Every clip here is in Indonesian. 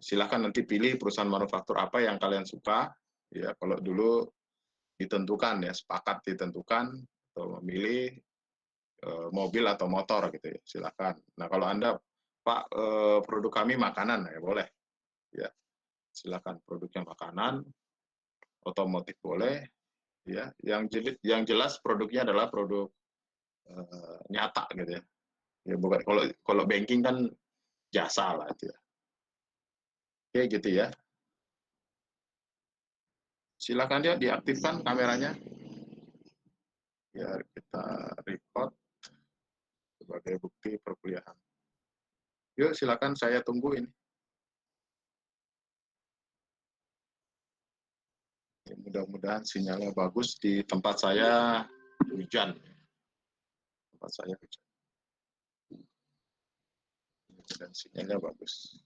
Silakan nanti pilih perusahaan manufaktur apa yang kalian suka. Ya, kalau dulu ditentukan ya, sepakat ditentukan atau memilih mobil atau motor gitu ya, silakan. Nah, kalau Anda, Pak, produk kami makanan, ya boleh. Ya, silakan produknya makanan, otomotif boleh, ya. Yang jelas produknya adalah produk nyata gitu ya. Ya bukan kalau banking kan jasa lah itu ya. Oke, gitu ya. Silakan dia diaktifkan kameranya. Biar kita record sebagai bukti perkuliahan. Yuk, silakan saya tunggu ini. Mudah-mudahan sinyalnya bagus di tempat saya hujan. Tempat saya hujan. Dan sinyalnya bagus.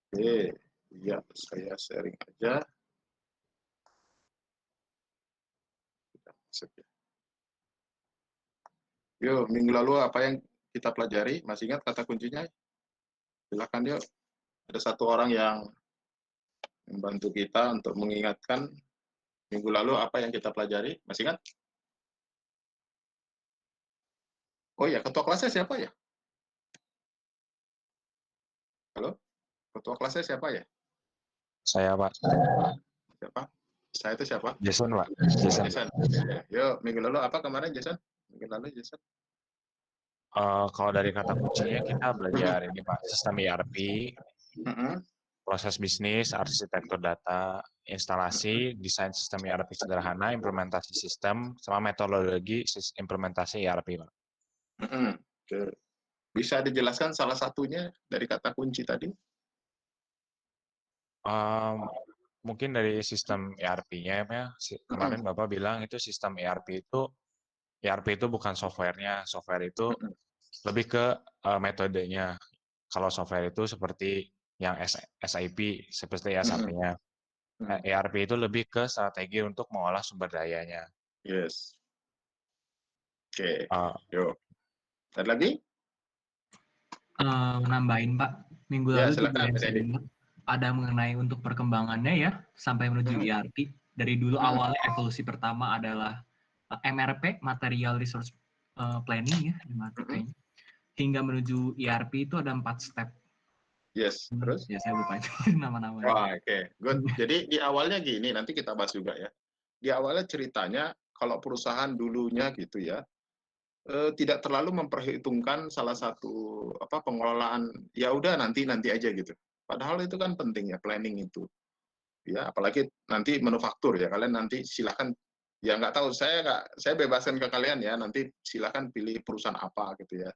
Oke, ya saya sharing aja. Yuk, minggu lalu apa yang kita pelajari? Masih ingat kata kuncinya? Silakan yuk. Ada satu orang yang membantu kita untuk mengingatkan minggu lalu apa yang kita pelajari. Masih ingat? Oh ya, ketua kelasnya siapa ya? Halo? Ketua kelasnya siapa ya? Saya, Pak. Siapa? Saya itu siapa? Jason, Pak. Jason. Jason. Yuk, minggu lalu apa kemarin, Jason? Minggu lalu, Jason. Kalau dari kata kuncinya kita belajar ini, Pak, sistem ERP, proses bisnis, arsitektur data, instalasi, desain sistem ERP sederhana, implementasi sistem, sama metodologi implementasi ERP, Pak. Bisa dijelaskan salah satunya dari kata kunci tadi? Mungkin dari sistem ERP-nya ya, kemarin Bapak bilang itu sistem ERP itu bukan software-nya, software itu lebih ke metodenya. Kalau software itu seperti yang SAP, seperti SAP-nya. ERP itu lebih ke strategi untuk mengolah sumber dayanya. Yes. Oke. Yuk. Ada lagi? Nambahin, Pak. Minggu Ya, lalu silakan, juga ada mengenai untuk perkembangannya ya sampai menuju ERP. Dari dulu awalnya evolusi pertama adalah MRP, Material Resource Planning ya, MRP. Hingga menuju ERP itu ada 4 step. Yes, terus? Ya, saya lupa itu nama-namanya. Oh, oke, good. Jadi di awalnya gini, nanti kita bahas juga ya. Di awalnya ceritanya kalau perusahaan dulunya gitu ya, tidak terlalu memperhitungkan salah satu pengelolaan, ya udah nanti aja gitu. Padahal itu kan penting ya, planning itu. Ya, apalagi nanti manufaktur ya, kalian nanti silakan, ya nggak tahu, saya bebaskan ke kalian ya, nanti silakan pilih perusahaan apa gitu ya,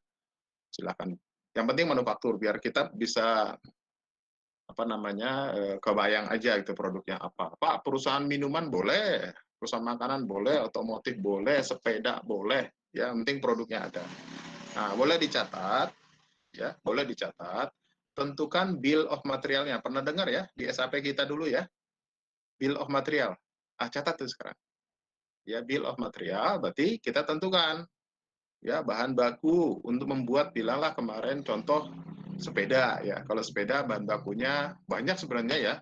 silakan. Yang penting manufaktur, biar kita bisa kebayang aja itu produknya apa. Pak, perusahaan minuman boleh, perusahaan makanan boleh, otomotif boleh, sepeda boleh, ya yang penting produknya ada. Nah, boleh dicatat, ya, boleh dicatat. Tentukan bill of materialnya. Pernah dengar ya di SAP kita dulu ya, bill of material. Catat tuh sekarang. Ya, bill of material berarti kita tentukan ya bahan baku untuk membuat, bilanglah kemarin contoh sepeda ya. Kalau sepeda bahan bakunya banyak sebenarnya ya.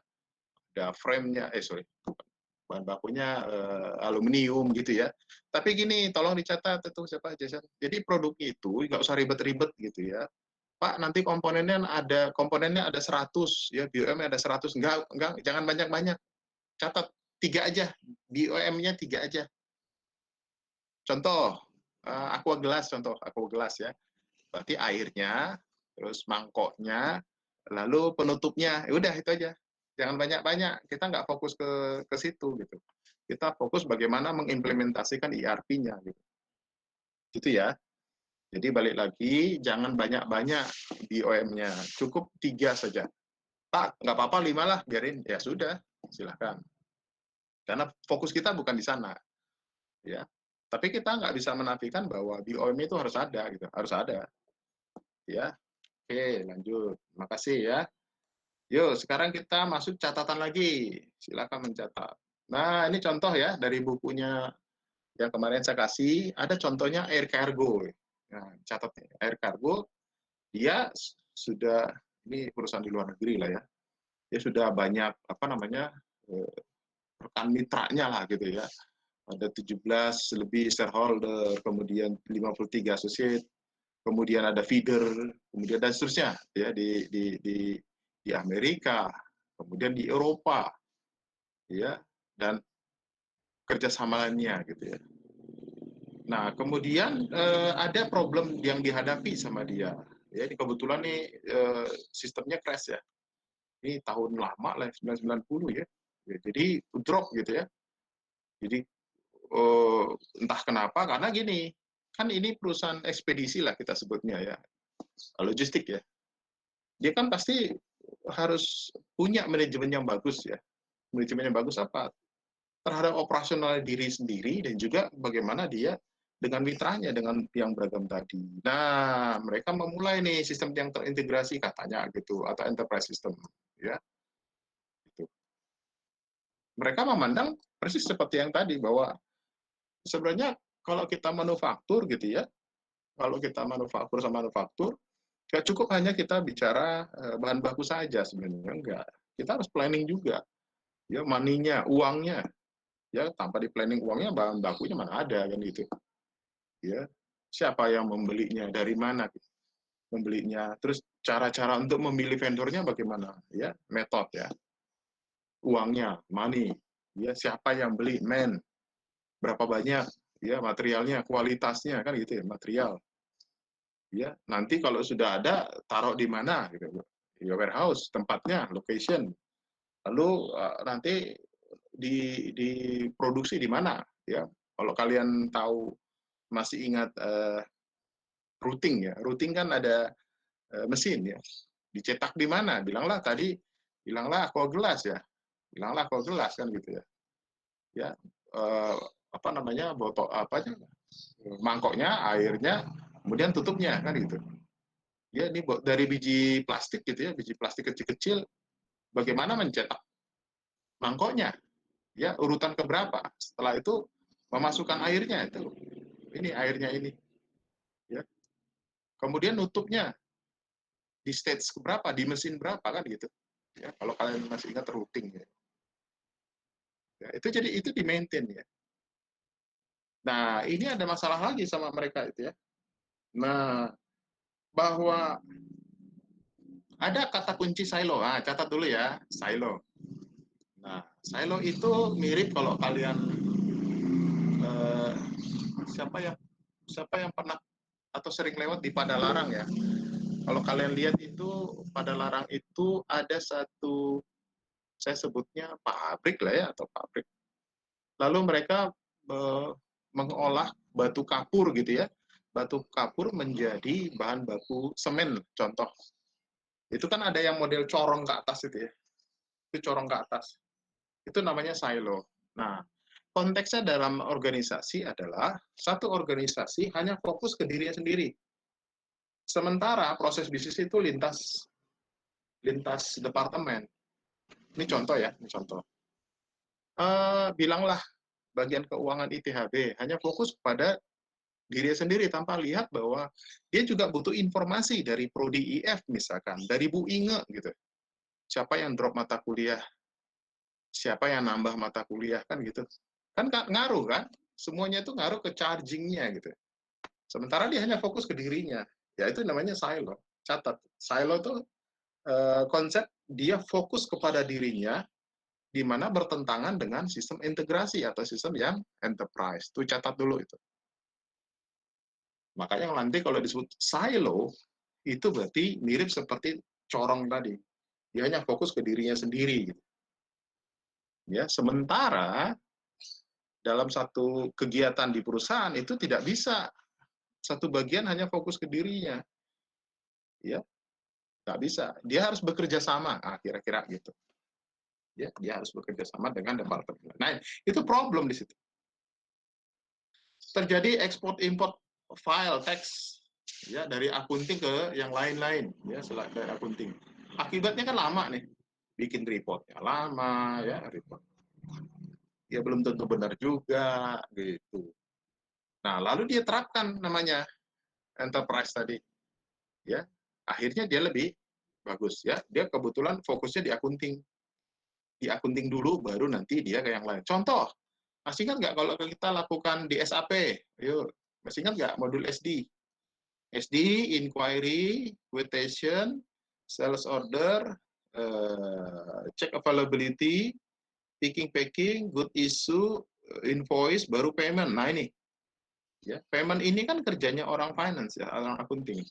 Ada frame-nya, bahan bakunya aluminium gitu ya. Tapi gini, tolong dicatat itu siapa Jason. Jadi produk itu nggak usah ribet-ribet gitu ya. Pak, nanti komponennya ada 100 ya, BOM ada 100. Enggak, jangan banyak-banyak. Catat 3 aja. BOM-nya 3 aja. Contoh, aqua gelas ya. Berarti airnya, terus mangkoknya, lalu penutupnya. Ya udah itu aja. Jangan banyak-banyak. Kita nggak fokus ke situ gitu. Kita fokus bagaimana mengimplementasikan ERP-nya gitu. Gitu ya. Jadi balik lagi, jangan banyak-banyak BOM-nya. Cukup 3 saja. Pak, nggak apa-apa 5 lah, biarin. Ya sudah, silahkan. Karena fokus kita bukan di sana. Ya. Tapi kita nggak bisa menafikan bahwa BOM itu harus ada gitu, harus ada. Ya. Oke, lanjut. Terima kasih ya. Yuk, sekarang kita masuk catatan lagi. Silakan mencatat. Nah, ini contoh ya dari bukunya yang kemarin saya kasih. Ada contohnya air cargo. Nah, catat nih. Air cargo dia sudah, ini perusahaan di luar negeri lah ya, dia sudah banyak apa namanya rekan mitranya lah gitu ya. Ada 17 lebih shareholder, kemudian 53 associate, kemudian ada feeder, kemudian dan seterusnya ya di Amerika, kemudian di Eropa, ya, dan kerjasama lainnya gitu ya. Nah, kemudian ada problem yang dihadapi sama dia. Ya, ini kebetulan nih sistemnya crash ya. Ini tahun lama lah, 1990 ya. Ya, jadi drop gitu ya. Jadi entah kenapa, karena gini, kan ini perusahaan ekspedisi lah kita sebutnya ya, logistik ya. Dia kan pasti harus punya manajemen yang bagus ya. Manajemen yang bagus apa? Terhadap operasional diri sendiri dan juga bagaimana dia dengan mitranya, dengan yang beragam tadi. Nah, mereka memulai nih sistem yang terintegrasi katanya gitu, atau enterprise system. Ya, gitu. Mereka memandang persis seperti yang tadi, bahwa sebenarnya kalau kita manufaktur gitu ya, kalau kita manufaktur sama manufaktur, nggak cukup hanya kita bicara bahan baku saja sebenarnya, enggak. Kita harus planning juga, ya, money-nya, uangnya. Ya, tanpa di planning uangnya, bahan bakunya mana ada kan gitu. Ya, siapa yang membelinya, dari mana membelinya, terus cara-cara untuk memilih vendornya bagaimana, ya, metode ya, uangnya, money, ya, siapa yang beli, berapa banyak, ya, materialnya, kualitasnya kan gitu ya, material, ya, nanti kalau sudah ada taruh di mana gitu, ya, warehouse, tempatnya, location, lalu nanti diproduksi di mana, ya, kalau kalian tahu, masih ingat routing ya, routing kan ada mesin ya, dicetak di mana, bilanglah Cogelas ya, bilanglah Cogelas kan gitu ya, ya, apa namanya, botol apa aja, mangkoknya, airnya, kemudian tutupnya kan gitu ya. Ini dari biji plastik gitu ya, biji plastik kecil-kecil, bagaimana mencetak mangkoknya ya, urutan keberapa, setelah itu memasukkan airnya, itu ini airnya ini ya, kemudian nutupnya di stage keberapa, di mesin berapa kan gitu ya, kalau kalian masih ingat routing ya. Ya, itu jadi itu di maintain ya. Nah, ini ada masalah lagi sama mereka itu ya. Nah, bahwa ada kata kunci silo. Nah, catat dulu ya, silo. Nah, silo itu mirip kalau kalian eh, siapa yang pernah atau sering lewat di Padalarang ya. Kalau kalian lihat itu Padalarang itu ada satu, saya sebutnya pabrik lah ya, atau pabrik. Lalu mereka mengolah batu kapur gitu ya. Batu kapur menjadi bahan baku semen, contoh. Itu kan ada yang model corong ke atas itu ya. Itu corong ke atas. Itu namanya silo. Nah, konteksnya dalam organisasi adalah satu organisasi hanya fokus ke dirinya sendiri. Sementara proses bisnis itu lintas departemen. Ini contoh ya, ini contoh. Bilanglah bagian keuangan ITHB hanya fokus pada diri sendiri tanpa lihat bahwa dia juga butuh informasi dari Prodi IF misalkan, dari Bu Inge gitu. Siapa yang drop mata kuliah, siapa yang nambah mata kuliah kan gitu. Kan ngaruh kan? Semuanya itu ngaruh ke chargingnya gitu. Sementara dia hanya fokus ke dirinya. Ya itu namanya silo. Catat. Silo itu konsep dia fokus kepada dirinya, di mana bertentangan dengan sistem integrasi atau sistem yang enterprise. Itu catat dulu itu. Makanya nanti kalau disebut silo, itu berarti mirip seperti corong tadi. Dia hanya fokus ke dirinya sendiri. Gitu. Ya, sementara dalam satu kegiatan di perusahaan itu tidak bisa satu bagian hanya fokus ke dirinya. Ya, nggak bisa. Dia harus bekerja sama, kira-kira gitu. Ya, dia harus bekerja sama dengan departemen. Nah, itu problem di situ. Terjadi ekspor import file teks ya dari akunting ke yang lain-lain ya, dari akunting. Akibatnya kan lama nih, bikin reportnya lama ya, report ya belum tentu benar juga gitu. Nah, lalu dia terapkan namanya enterprise tadi ya, akhirnya dia lebih bagus ya. Dia kebetulan fokusnya di akunting dulu, baru nanti dia ke yang lain. Contoh, masih ingat nggak kalau kita lakukan di SAP? Ayo, masih ingat nggak modul SD? SD, inquiry, quotation, sales order, check availability, packing, good issue, invoice, baru payment. Nah ini, ya payment ini kan kerjanya orang finance ya, orang accounting.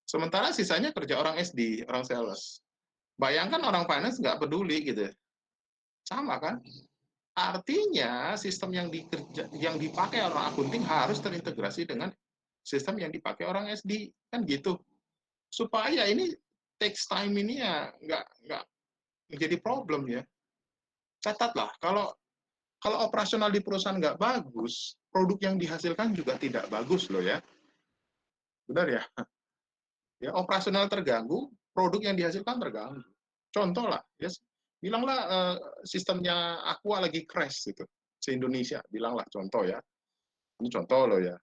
Sementara sisanya kerja orang SD, orang sales. Bayangkan orang finance nggak peduli gitu, sama kan? Artinya sistem yang dipakai orang accounting harus terintegrasi dengan sistem yang dipakai orang SD, kan gitu. Supaya ini takes time ini ya nggak menjadi problem ya. Catatlah, kalau operasional di perusahaan nggak bagus, produk yang dihasilkan juga tidak bagus loh ya. Benar ya? Ya, operasional terganggu, produk yang dihasilkan terganggu. Contoh lah, ya, bilanglah sistemnya Aqua lagi crash gitu, se-Indonesia, bilanglah contoh ya. Ini contoh loh ya.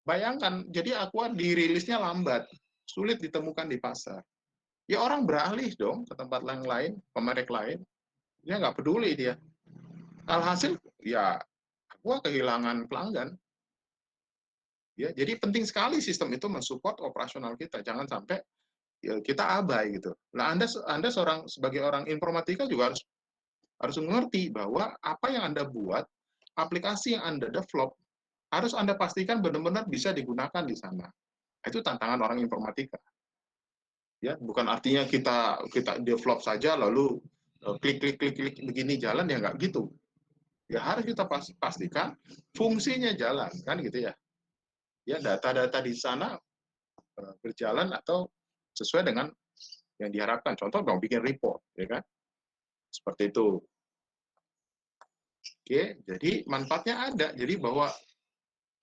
Bayangkan, jadi Aqua dirilisnya lambat, sulit ditemukan di pasar. Ya orang beralih dong ke tempat yang lain, pemerek lain. Dia nggak peduli dia. Alhasil, ya Aqua kehilangan pelanggan. Ya, jadi penting sekali sistem itu mensupport operasional kita. Jangan sampai ya, kita abai gitu. Nah, Anda sebagai orang informatika juga harus mengerti bahwa apa yang Anda buat, aplikasi yang Anda develop, harus Anda pastikan benar-benar bisa digunakan di sana. Itu tantangan orang informatika. Ya, bukan artinya kita develop saja lalu klik begini jalan, ya nggak gitu. Ya harus kita pastikan fungsinya jalan, kan gitu ya. Ya, data-data di sana berjalan atau sesuai dengan yang diharapkan. Contoh dong bikin report, ya kan? Seperti itu. Oke, jadi manfaatnya ada. Jadi bahwa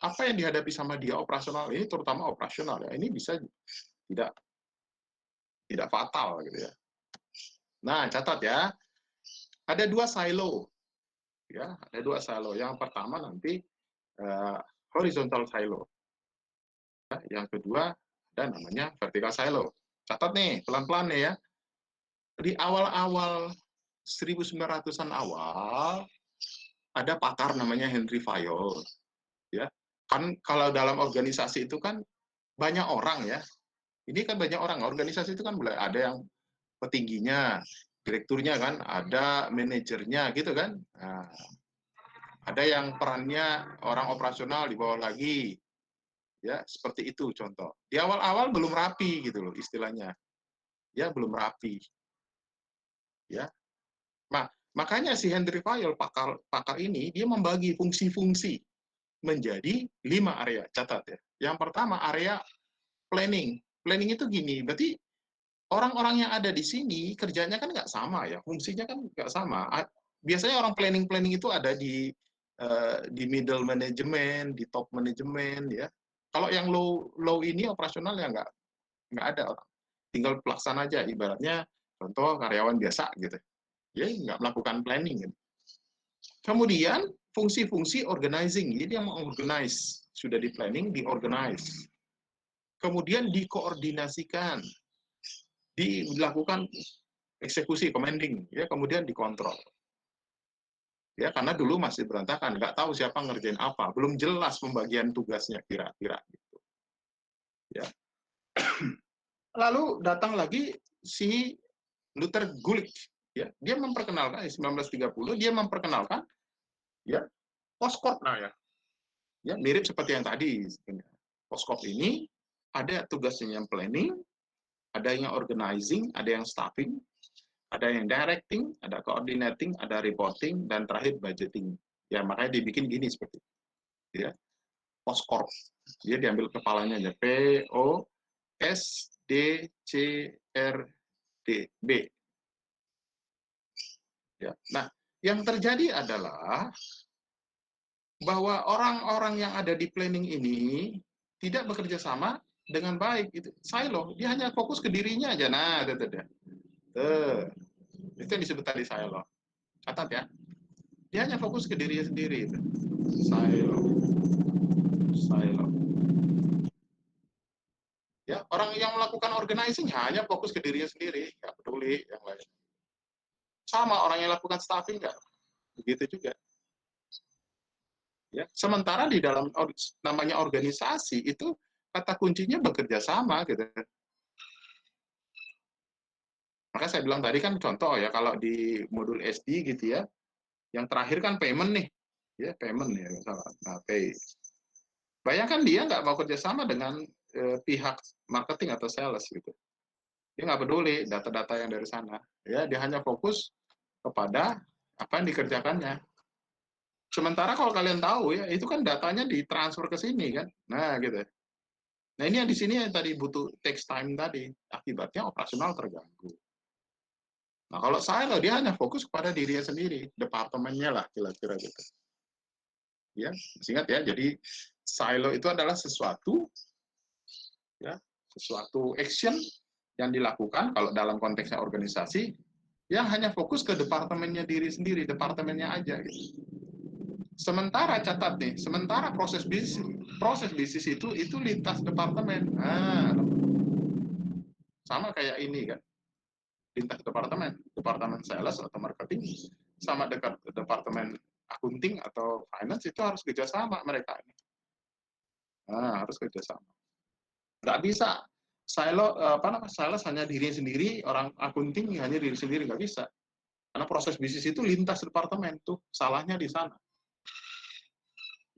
apa yang dihadapi sama dia operasional ini, terutama operasional ya, ini bisa tidak fatal gitu ya. Nah, catat ya, ada 2 silo. Ya, ada 2 silo. Yang pertama nanti horizontal silo. Yang kedua ada namanya vertical silo. Catat nih, pelan-pelan nih ya. Di awal-awal 1900-an awal ada pakar namanya Henry Fayol. Ya. Kan kalau dalam organisasi itu kan banyak orang ya. Ini kan banyak orang. Organisasi itu kan mulai ada yang petingginya, direkturnya kan, ada manajernya gitu kan. Nah, ada yang perannya orang operasional di bawah lagi. Ya, seperti itu contoh. Di awal-awal belum rapi gitu loh istilahnya. Ya, belum rapi. Ya. Nah, makanya si Henry Fayol pakar ini dia membagi fungsi-fungsi menjadi 5 area. Catat ya. Yang pertama area planning. Planning itu gini, berarti orang-orang yang ada di sini kerjanya kan nggak sama ya, fungsinya kan nggak sama. Biasanya orang planning itu ada di middle management, di top management ya. Kalau yang low ini operasional ya nggak ada orang. Tinggal pelaksana aja, ibaratnya contoh karyawan biasa gitu. Ya nggak melakukan planning. Gitu. Kemudian fungsi-fungsi organizing, jadi yang mengorganize sudah di planning, diorganize. Kemudian dikoordinasikan, dilakukan eksekusi, commanding, ya kemudian dikontrol. Ya karena dulu masih berantakan, nggak tahu siapa ngerjain apa, belum jelas pembagian tugasnya kira-kira gitu. Ya. Lalu datang lagi si Luther Gulick, ya dia memperkenalkan 1930 dia memperkenalkan ya Postcorp. Nah ya mirip seperti yang tadi. Postcorp ini ada tugasnya yang planning, ada yang organizing, ada yang staffing, ada yang directing, ada coordinating, ada reporting, dan terakhir budgeting. Ya makanya dibikin gini seperti itu. Ya. Postcorp. Dia diambil kepalanya aja. POSDCRDB. Ya. Nah, yang terjadi adalah bahwa orang-orang yang ada di planning ini tidak bekerja sama dengan baik. Itu silo. Dia hanya fokus ke dirinya aja. Nah, itu yang disebut tadi silo. Catat ya. Dia hanya fokus ke dirinya sendiri. Itu. Silo. Orang yang melakukan organizing hanya fokus ke dirinya sendiri, nggak peduli yang lain. Sama orang yang lakukan staffing nggak begitu juga. Ya, sementara di dalam namanya organisasi itu kata kuncinya bekerja sama gitu. Maka saya bilang tadi kan contoh ya, kalau di modul SD gitu ya, yang terakhir kan payment nih, ya payment ya, nah, pay. Bayangkan dia nggak mau kerjasama dengan pihak marketing atau sales gitu. Dia nggak peduli data-data yang dari sana. Ya, dia hanya fokus kepada apa yang dikerjakannya. Sementara kalau kalian tahu ya, itu kan datanya ditransfer ke sini kan. Nah, gitu. Nah, ini yang di sini yang tadi butuh takes time tadi. Akibatnya operasional terganggu. Nah, kalau silo dia hanya fokus kepada dirinya sendiri, departemennya lah kira-kira gitu. Ya, ingat ya. Jadi silo itu adalah sesuatu ya, sesuatu action yang dilakukan kalau dalam konteksnya organisasi yang hanya fokus ke departemennya diri sendiri, departemennya aja gitu. Sementara catat nih, sementara proses bisnis itu lintas departemen. Nah, sama kayak ini kan, lintas departemen sales atau marketing sama dekat departemen accounting atau finance itu harus kerjasama mereka. Nah, harus kerjasama. Nggak bisa sales hanya diri sendiri, orang accounting hanya diri sendiri, nggak bisa. Karena proses bisnis itu lintas departemen tuh, salahnya di sana.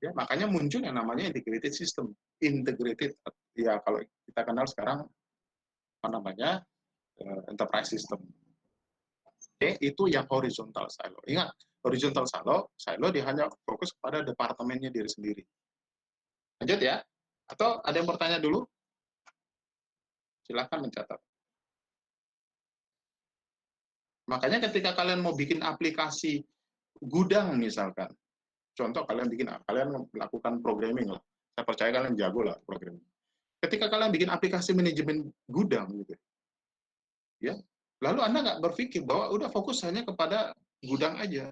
Ya, makanya muncul yang namanya integrated system. Integrated, ya kalau kita kenal sekarang apa namanya enterprise system. Oke, itu yang horizontal silo. Ingat, horizontal silo dia hanya fokus kepada departemennya diri sendiri. Lanjut ya. Atau ada yang bertanya dulu? Silahkan mencatat. Makanya ketika kalian mau bikin aplikasi gudang misalkan, contoh kalian melakukan programming lah. Saya percaya kalian jago lah programming. Ketika kalian bikin aplikasi manajemen gudang gitu, ya, lalu Anda nggak berpikir bahwa udah fokus hanya kepada gudang aja.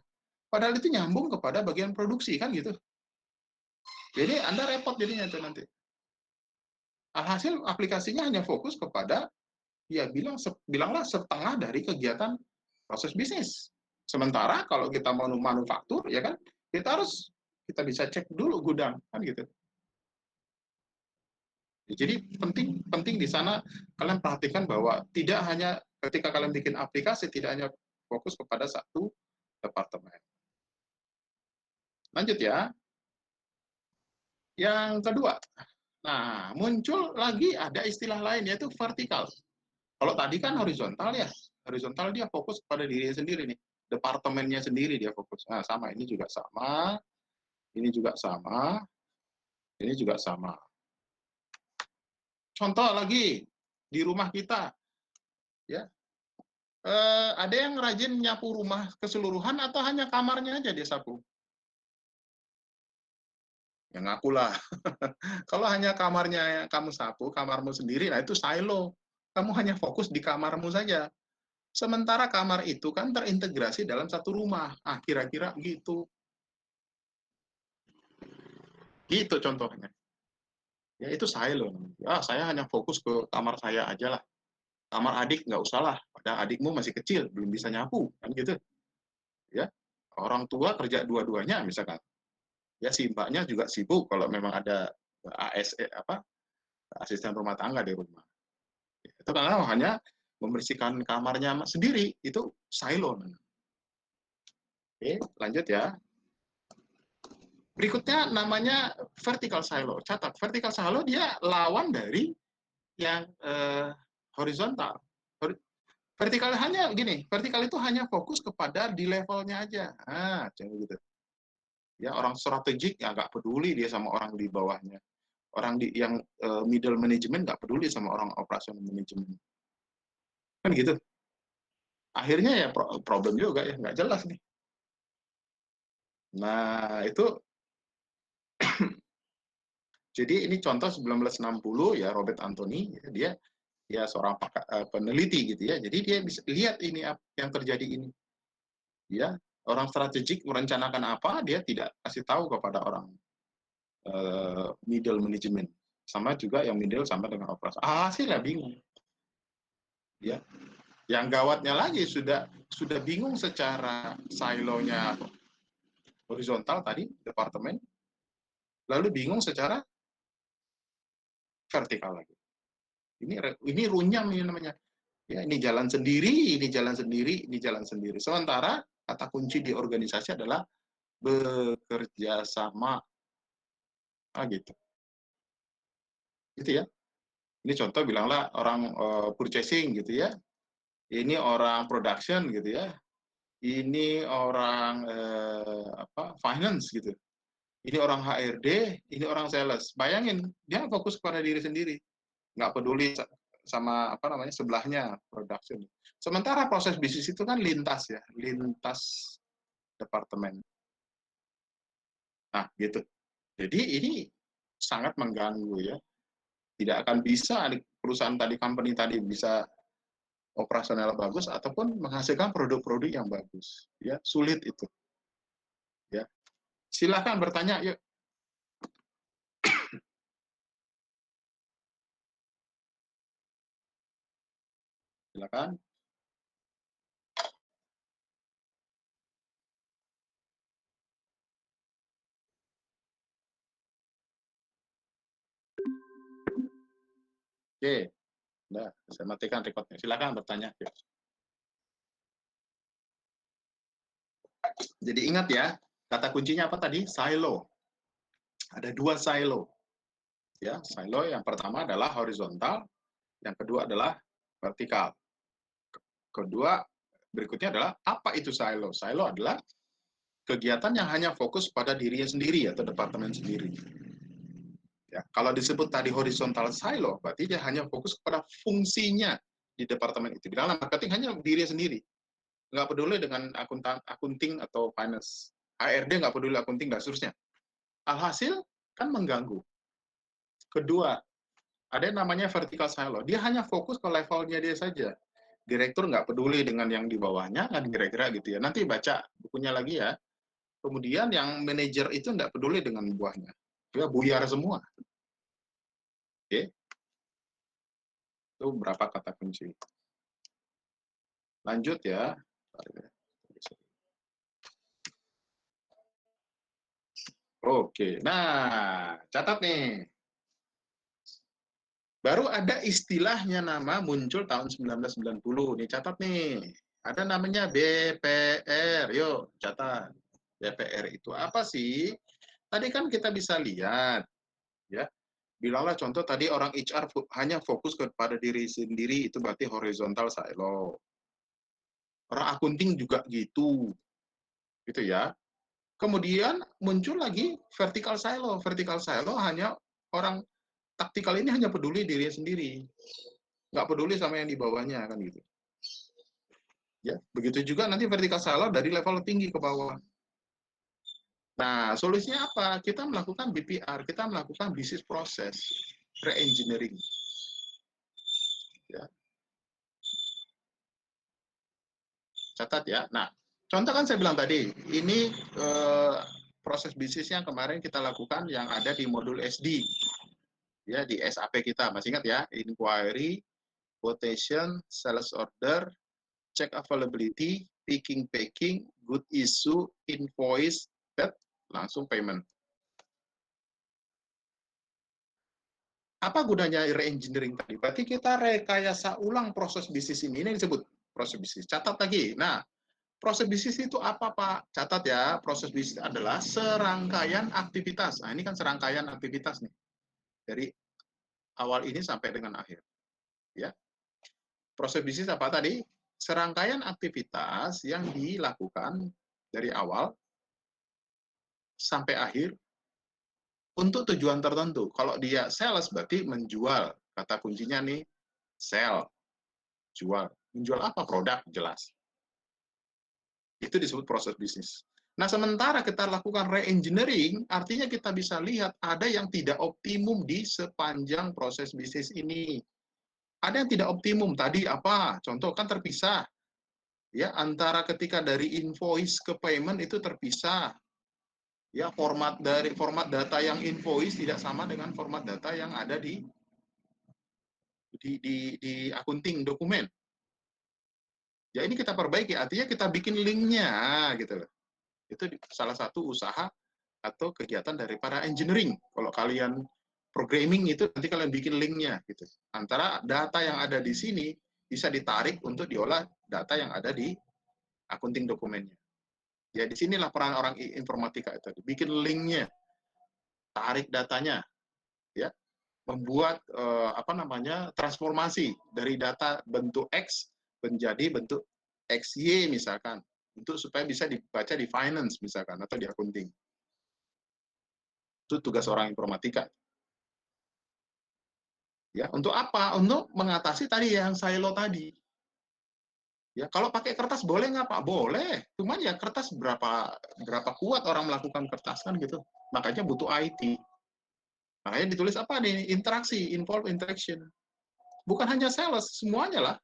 Padahal itu nyambung kepada bagian produksi kan gitu. Jadi Anda repot jadinya itu nanti. Alhasil aplikasinya hanya fokus kepada ya bilanglah setengah dari kegiatan proses bisnis. Sementara kalau kita mau manufaktur ya kan kita bisa cek dulu gudang kan gitu. Jadi penting di sana kalian perhatikan bahwa tidak hanya ketika kalian bikin aplikasi tidak hanya fokus kepada satu departemen. Lanjut ya. Yang kedua, nah muncul lagi ada istilah lain yaitu vertikal. Kalau tadi kan horizontal ya, horizontal dia fokus pada dirinya sendiri nih, departemennya sendiri dia fokus. Nah sama, ini juga sama, ini juga sama, ini juga sama. Contoh lagi di rumah kita, ya ada yang rajin nyapu rumah keseluruhan atau hanya kamarnya aja dia sapu? Ya ngakulah. Kalau hanya kamarnya kamu sapu, kamarmu sendiri, nah itu silo. Kamu hanya fokus di kamarmu saja. Sementara kamar itu kan terintegrasi dalam satu rumah. Ah, kira-kira gitu. Gitu contohnya. Ya itu silo. Ya, saya hanya fokus ke kamar saya aja lah. Kamar adik nggak usah lah. Padahal adikmu masih kecil, belum bisa nyapu. Kan gitu. Ya, orang tua kerja dua-duanya misalkan. Ya si mbaknya juga sibuk kalau memang ada asisten rumah tangga di rumah. Itu karena hanya membersihkan kamarnya sendiri, itu silo. Oke, lanjut ya. Berikutnya namanya vertical silo. Catat, vertical silo dia lawan dari yang horizontal. Vertikal hanya gini, vertikal itu hanya fokus kepada di levelnya aja. Ah, gitu. Ya orang strategik ya nggak peduli dia sama orang di bawahnya. Orang yang middle management nggak peduli sama orang operational management. Kan gitu. Akhirnya ya problem juga ya nggak jelas nih. Nah itu jadi ini contoh 1960 ya Robert Anthony dia seorang peneliti gitu ya. Jadi dia bisa lihat ini yang terjadi ini. Ya, orang strategik merencanakan apa, dia tidak kasih tahu kepada orang middle management. sama juga yang middle sama dengan operasi. Hasilnya bingung. Ya. Yang gawatnya lagi sudah bingung secara silonya horizontal tadi departemen, lalu bingung secara vertikal lagi. Ini runyam ini namanya. Ya, ini jalan sendiri, ini jalan sendiri, ini jalan sendiri. Sementara kata kunci di organisasi adalah bekerja sama. Gitu. Gitu ya. Ini contoh bilanglah orang purchasing gitu ya. Ini orang production gitu ya. Ini orang finance gitu. Ini orang HRD, ini orang sales. Bayangin, dia fokus pada diri sendiri. Nggak peduli sama sebelahnya production. Sementara proses bisnis itu kan lintas ya, lintas departemen. Nah, gitu. Jadi ini sangat mengganggu ya. Tidak akan bisa perusahaan tadi, company tadi bisa operasional bagus ataupun menghasilkan produk-produk yang bagus. Ya, sulit itu. Ya. Silakan bertanya, yuk. Silakan. Oke, nah, saya matikan recordnya. Silakan bertanya. Jadi ingat ya, kata kuncinya apa tadi? Silo. Ada 2 silo. Ya, silo yang pertama adalah horizontal, yang kedua adalah vertikal. Kedua, berikutnya adalah apa itu silo? Silo adalah kegiatan yang hanya fokus pada dirinya sendiri atau departemen sendiri. Ya, kalau disebut tadi horizontal silo, berarti dia hanya fokus kepada fungsinya di departemen itu. Di dalam marketing hanya diri sendiri. Nggak peduli dengan akunting atau finance. HRD nggak peduli akunting dan seterusnya. Alhasil kan mengganggu. Kedua, ada yang namanya vertical silo. Dia hanya fokus ke levelnya dia saja. Direktur nggak peduli dengan yang di bawahnya, kan kira-kira gitu ya. Nanti baca bukunya lagi ya. Kemudian yang manajer itu nggak peduli dengan buahnya. Dia buyar semua. Oke. Itu berapa kata kunci. Lanjut ya. Oke, nah catat nih. Baru ada istilahnya nama muncul tahun 1990. Nih catat nih. Ada namanya BPR. Yuk, catat. BPR itu apa sih? Tadi kan kita bisa lihat ya. Bilanglah contoh tadi orang HR hanya fokus kepada diri sendiri, itu berarti horizontal silo. Orang akunting juga gitu. Gitu ya. Kemudian muncul lagi vertical silo. Vertical silo hanya orang taktikal ini hanya peduli diri sendiri. Nggak peduli sama yang di bawahnya, kan gitu. Ya, begitu juga nanti vertical silo dari level tinggi ke bawah. Nah, solusinya apa? Kita melakukan BPR, kita melakukan business process re-engineering. Ya. Catat ya. Nah, contoh kan saya bilang tadi, ini proses bisnis yang kemarin kita lakukan yang ada di modul SD. Ya, di SAP kita. Masih ingat ya? Inquiry, quotation, sales order, check availability, picking, packing, good issue, invoice, that, langsung payment. Apa gunanya re-engineering tadi? Berarti kita rekayasa ulang proses bisnis ini disebut proses bisnis. Catat lagi. Nah, proses bisnis itu apa, Pak? Catat ya, proses bisnis adalah serangkaian aktivitas. Nah, ini kan serangkaian aktivitas nih. Dari awal ini sampai dengan akhir. Ya. Proses bisnis apa tadi? Serangkaian aktivitas yang dilakukan dari awal sampai akhir untuk tujuan tertentu. Kalau dia sales berarti menjual. Kata kuncinya nih, sell, jual. Menjual apa? Produk, jelas. Itu disebut proses bisnis. Nah, sementara kita lakukan re-engineering, artinya kita bisa lihat ada yang tidak optimum di sepanjang proses bisnis ini. Ada yang tidak optimum. Tadi apa? Contoh kan terpisah. Ya, antara ketika dari invoice ke payment itu terpisah. Ya, format data yang invoice tidak sama dengan format data yang ada di akunting dokumen. Ya, ini kita perbaiki, artinya kita bikin linknya gitu loh. Itu salah satu usaha atau kegiatan dari para engineering. Kalau kalian programming itu nanti kalian bikin linknya gitu. Antara data yang ada di sini bisa ditarik untuk diolah data yang ada di akunting dokumennya. Ya, disinilah peran orang informatika itu, bikin linknya, tarik datanya, ya, membuat transformasi dari data bentuk X menjadi bentuk XY misalkan, untuk supaya bisa dibaca di finance misalkan atau di akunting. Itu tugas orang informatika. Ya, untuk apa? Untuk mengatasi tadi yang silo tadi. Ya, kalau pakai kertas boleh nggak Pak? Boleh. Cuman ya kertas berapa kuat orang melakukan kertas kan gitu. Makanya butuh IT. Makanya ditulis apa nih? Interaksi, involve interaction. Bukan hanya sales, semuanya lah.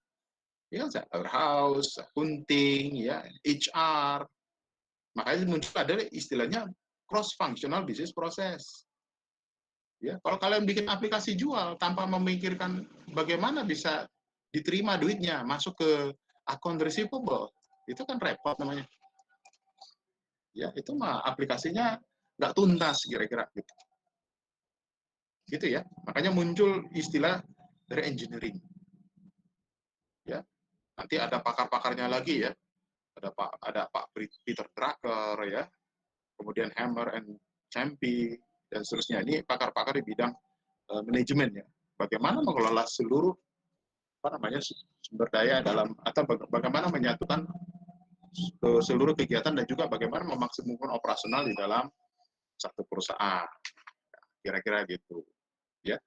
Ya, warehouse, akunting, ya, HR. Makanya muncul ada istilahnya cross functional business process. Ya, kalau kalian bikin aplikasi jual tanpa memikirkan bagaimana bisa diterima duitnya masuk ke akun receivable, itu kan repot namanya. Ya, itu mah aplikasinya nggak tuntas kira-kira gitu. Gitu ya. Makanya muncul istilah dari engineering. Ya, nanti ada pakar-pakarnya lagi ya. Ada Pak Peter Drucker ya. Kemudian Hammer and Champy dan seterusnya. Ini pakar-pakar di bidang manajemen ya. Bagaimana mengelola seluruh sumber daya dalam, atau bagaimana menyatukan seluruh kegiatan dan juga bagaimana memaksimumkan operasional di dalam satu perusahaan. Kira-kira gitu. Ya.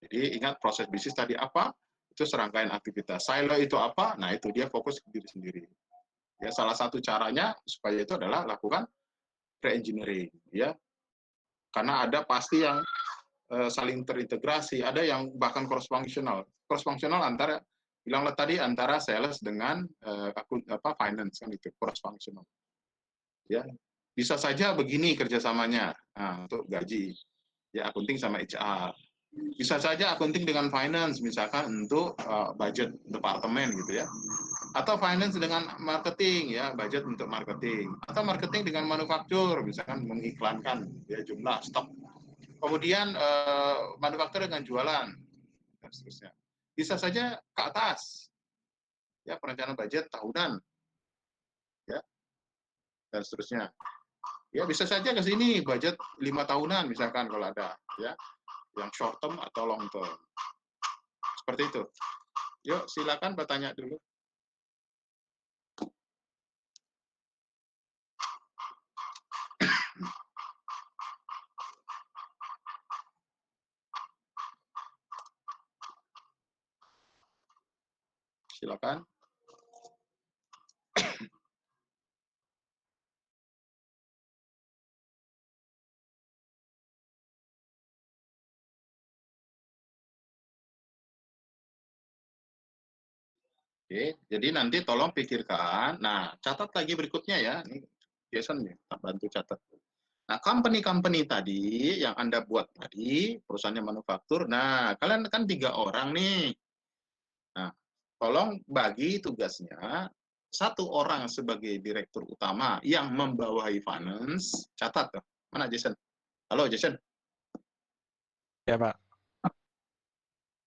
Jadi ingat proses bisnis tadi apa? Itu serangkaian aktivitas. Silo itu apa? Nah, itu dia fokus ke diri sendiri. Ya, salah satu caranya supaya itu adalah lakukan re-engineering, ya. Karena ada pasti yang saling terintegrasi, ada yang bahkan cross functional. Cross functional antara, bilanglah tadi, antara sales dengan finance kan, itu cross functional. Ya, bisa saja begini kerjasamanya. Nah, untuk gaji, ya, akunting sama HR. Bisa saja akunting dengan finance, misalkan untuk budget departemen gitu ya. Atau finance dengan marketing, ya, budget untuk marketing. Atau marketing dengan manufaktur, misalkan mengiklankan ya jumlah stok. Kemudian manufaktur dengan jualan, dan seterusnya. Bisa saja ke atas, ya, perencanaan budget tahunan, ya, dan seterusnya. Ya, bisa saja ke sini budget 5 tahunan misalkan kalau ada, ya, yang short term atau long term. Seperti itu. Yuk, silakan bertanya dulu. Silakan. Oke, jadi nanti tolong pikirkan. Nah, catat lagi berikutnya ya. Ini Jason nih, bantu catat. Nah, company-company tadi yang Anda buat tadi, perusahaannya manufaktur. Nah, kalian kan 3 orang nih. Nah, tolong bagi tugasnya, 1 orang sebagai direktur utama yang membawahi finance. Catat tuh. Mana Jason? Halo Jason. Ya, Pak.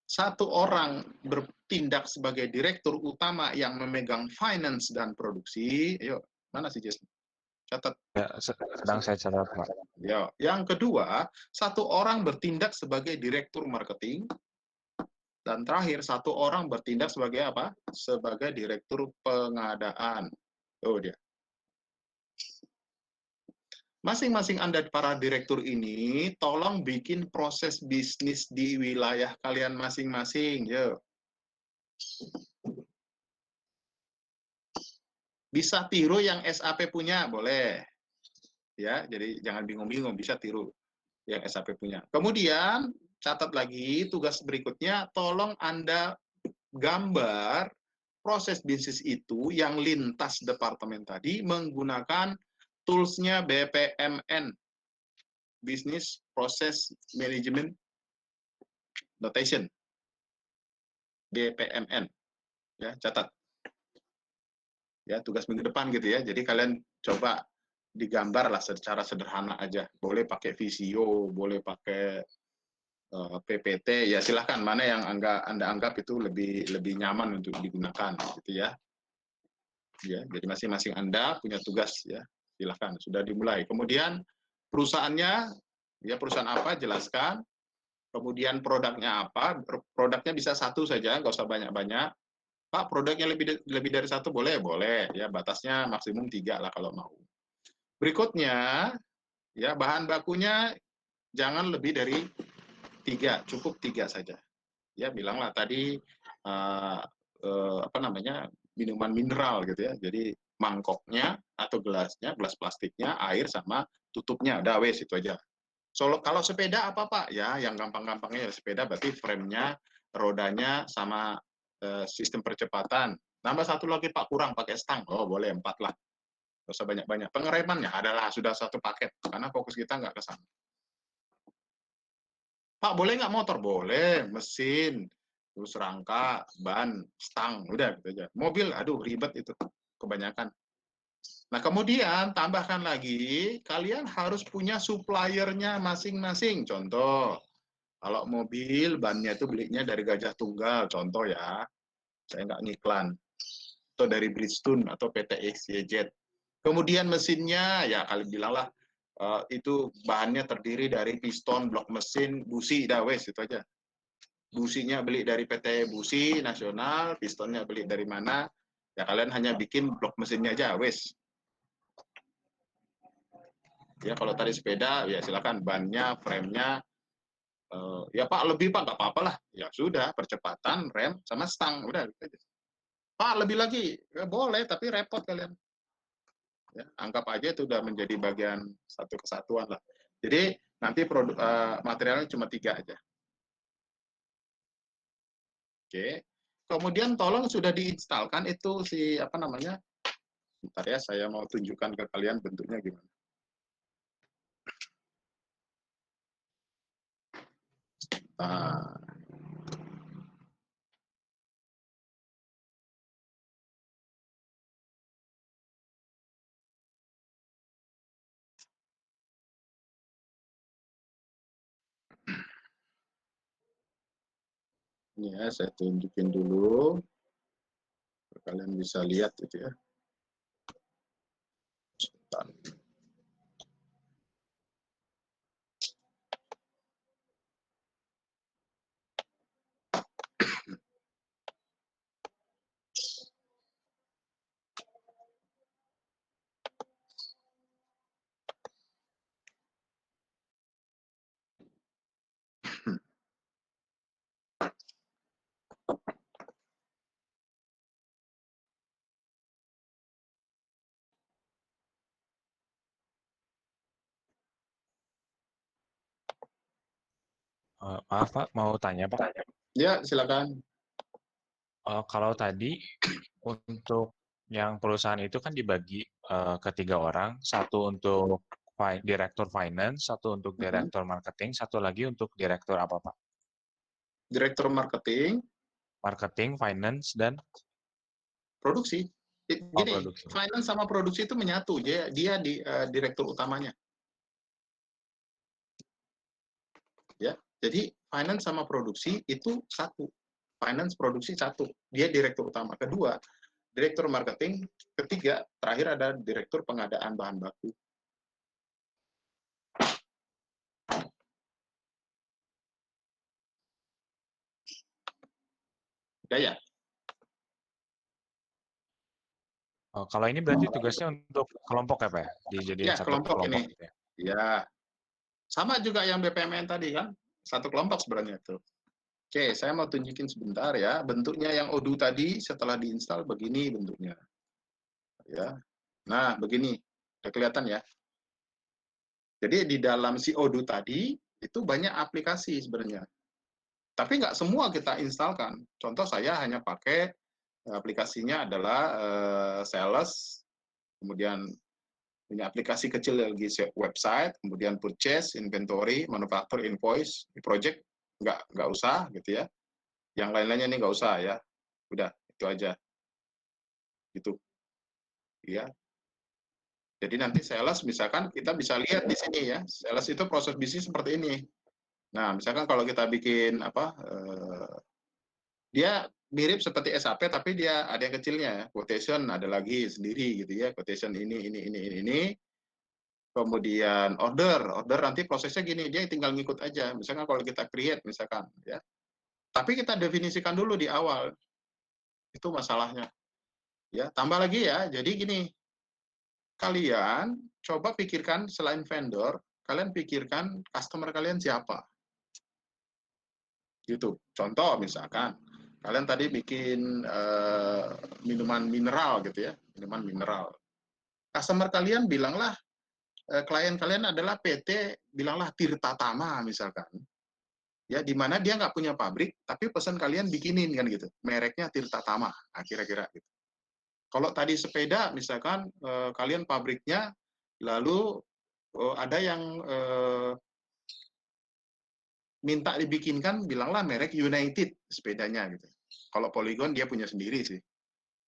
1 orang bertindak sebagai direktur utama yang memegang finance dan produksi. Ayo, mana sih Jason? Catat. Ya, sedang saya catat, Pak. Ya, yang kedua, 1 orang bertindak sebagai direktur marketing, dan terakhir 1 orang bertindak sebagai apa? Sebagai direktur pengadaan. Oh dia. Masing-masing Anda para direktur ini, tolong bikin proses bisnis di wilayah kalian masing-masing. Yo. Bisa tiru yang SAP punya, boleh. Ya, jadi jangan bingung-bingung, bisa tiru yang SAP punya. Kemudian, catat lagi tugas berikutnya, tolong Anda gambar proses bisnis itu yang lintas departemen tadi menggunakan Tools-nya BPMN, Business Process Management Notation. BPMN. Ya, catat. Ya, tugas minggu depan gitu ya. Jadi kalian coba digambar lah secara sederhana aja. Boleh pakai Visio, boleh pakai PPT, ya silahkan mana yang Anda anggap itu lebih nyaman untuk digunakan gitu ya. Ya, jadi masing-masing Anda punya tugas ya. Silahkan, sudah dimulai. Kemudian perusahaannya, ya perusahaan apa, jelaskan. Kemudian produknya apa, produknya bisa satu saja, nggak usah banyak-banyak. Pak, produknya lebih dari satu boleh? Boleh, ya batasnya maksimum 3 lah kalau mau. Berikutnya, ya bahan bakunya jangan lebih dari 3, cukup 3 saja. Ya bilanglah tadi apa namanya, minuman mineral gitu ya. Jadi mangkoknya atau gelasnya, gelas plastiknya, air sama tutupnya, udah wes itu aja. So, kalau sepeda apa Pak? Ya yang gampang-gampangnya ya sepeda berarti frame-nya, rodanya sama sistem percepatan. Nambah satu lagi Pak, kurang pakai stang. Oh boleh 4 lah. Nggak usah banyak-banyak. Pengeremannya adalah sudah satu paket karena fokus kita nggak ke sana. Pak, boleh nggak motor? Boleh, mesin, terus rangka, ban, stang, udah gitu aja. Mobil, aduh ribet itu, kebanyakan. Nah, kemudian tambahkan lagi, kalian harus punya suppliernya masing-masing. Contoh, kalau mobil, bannya itu belinya dari Gajah Tunggal, contoh ya. Saya nggak ngiklan. Atau dari Bridgestone atau PT XYZ. Kemudian mesinnya, ya kalian bilanglah, itu bahannya terdiri dari piston, blok mesin, busi, dah wes itu aja. Businya beli dari PT Busi Nasional, pistonnya beli dari mana, ya kalian hanya bikin blok mesinnya aja, wes. Ya kalau tadi sepeda, ya silakan bannya, frame-nya, ya Pak lebih Pak, nggak apa-apa lah. Ya sudah, percepatan, rem, sama stang, udah. Pak lebih lagi, ya, boleh, tapi repot kalian. Ya, anggap aja itu udah menjadi bagian satu kesatuan lah. Jadi nanti materialnya cuma 3 aja. Oke. Kemudian tolong sudah diinstalkan itu si apa namanya? Bentar ya, saya mau tunjukkan ke kalian bentuknya gimana. Nah, ini ya, saya tunjukin dulu. Kalian bisa lihat itu ya. Sebentar. Maaf Pak, mau tanya Pak. Ya, silakan. Kalau tadi untuk yang perusahaan itu kan dibagi ke 3 orang, satu untuk direktur finance, satu untuk direktur marketing, satu lagi untuk direktur apa Pak? Direktur marketing, Marketing, finance, dan produksi. Gini, produksi. finance sama produksi itu menyatu. Dia di direktur utamanya. Ya, jadi finance sama produksi itu satu. Finance produksi satu. Dia direktur utama. Kedua, direktur marketing. Ketiga, terakhir ada direktur pengadaan bahan baku. Ya, ya. Kalau ini berarti tugasnya untuk kelompok ya Pak ya? Dijadiin Ya, satu kelompok kelompok ini. gitu ya? Ya, sama juga yang BPMN tadi kan. Satu kelompok sebenarnya itu. Oke, saya mau tunjukin sebentar ya. Bentuknya yang Odoo tadi setelah diinstal begini bentuknya. Ya. Nah, begini. Udah kelihatan ya. Jadi di dalam si Odoo tadi itu banyak aplikasi sebenarnya. Tapi nggak semua kita instalkan. Contoh saya hanya pakai aplikasinya adalah Sales, kemudian punya aplikasi kecil lagi website, kemudian purchase, inventory, manufacture, invoice, project nggak usah gitu ya. Yang lain-lainnya ini nggak usah ya. Udah itu aja. Gitu. Ya. Jadi nanti sales misalkan kita bisa lihat di sini ya. Sales itu proses bisnis seperti ini. Nah, misalkan kalau kita bikin apa dia mirip seperti SAP tapi dia ada yang kecilnya ya. Quotation ada lagi sendiri gitu ya. Quotation ini. Kemudian order nanti prosesnya gini, dia tinggal ngikut aja. Misalkan kalau kita create misalkan ya. Tapi kita definisikan dulu di awal. Itu masalahnya. Ya, tambah lagi ya. Jadi gini, kalian coba pikirkan selain vendor, kalian pikirkan customer kalian siapa. Gitu. Contoh misalkan kalian tadi bikin minuman mineral gitu ya, minuman mineral. Customer kalian bilanglah klien kalian adalah PT, bilanglah Tirta Tama misalkan. Ya, di mana dia nggak punya pabrik, tapi pesan kalian bikinin kan gitu. Mereknya Tirta Tama, nah, kira-kira gitu. Kalau tadi sepeda, misalkan kalian pabriknya, lalu ada yang minta dibikinkan, bilanglah merek United sepedanya gitu. Kalau Polygon dia punya sendiri sih.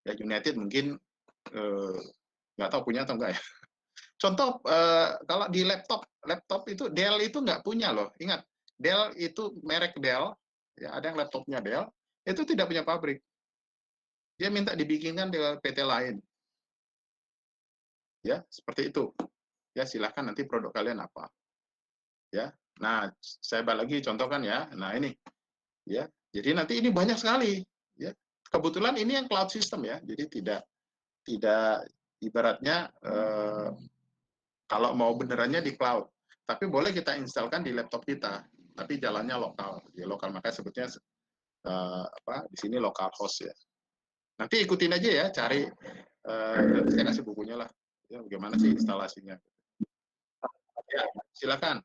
Ya United mungkin nggak tahu punya atau enggak ya. Contoh kalau di laptop itu Dell itu nggak punya loh. Ingat, Dell itu merek Dell, ya ada yang laptopnya Dell, itu tidak punya pabrik. Dia minta dibikinkan di PT lain. Ya, seperti itu. Ya, silahkan nanti produk kalian apa. Ya. Nah, saya balik lagi contohkan ya. Nah, ini. Ya. Jadi nanti ini banyak sekali, ya. Kebetulan ini yang cloud system ya. Jadi tidak ibaratnya kalau mau benerannya di cloud. Tapi boleh kita instalkan di laptop kita, tapi jalannya lokal. Ya, lokal makanya sebutnya di sini lokal host ya. Nanti ikutin aja ya, cari nanti saya kasih bukunya lah. Ya, bagaimana sih instalasinya. Ya, silakan.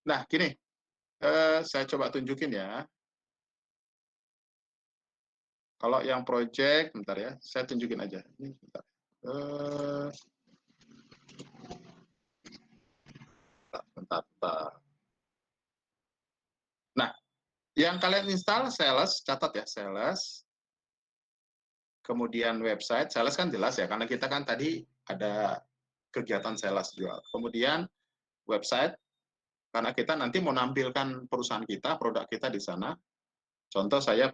Nah, gini, saya coba tunjukin ya. Kalau yang project, bentar ya, saya tunjukin aja. Ini, bentar. Bentar. Nah, yang kalian install Sales, catat ya, Sales. Kemudian website, Sales kan jelas ya, karena kita kan tadi ada kegiatan Sales jual. Kemudian website, karena kita nanti mau nampilkan perusahaan kita, produk kita di sana. Contoh saya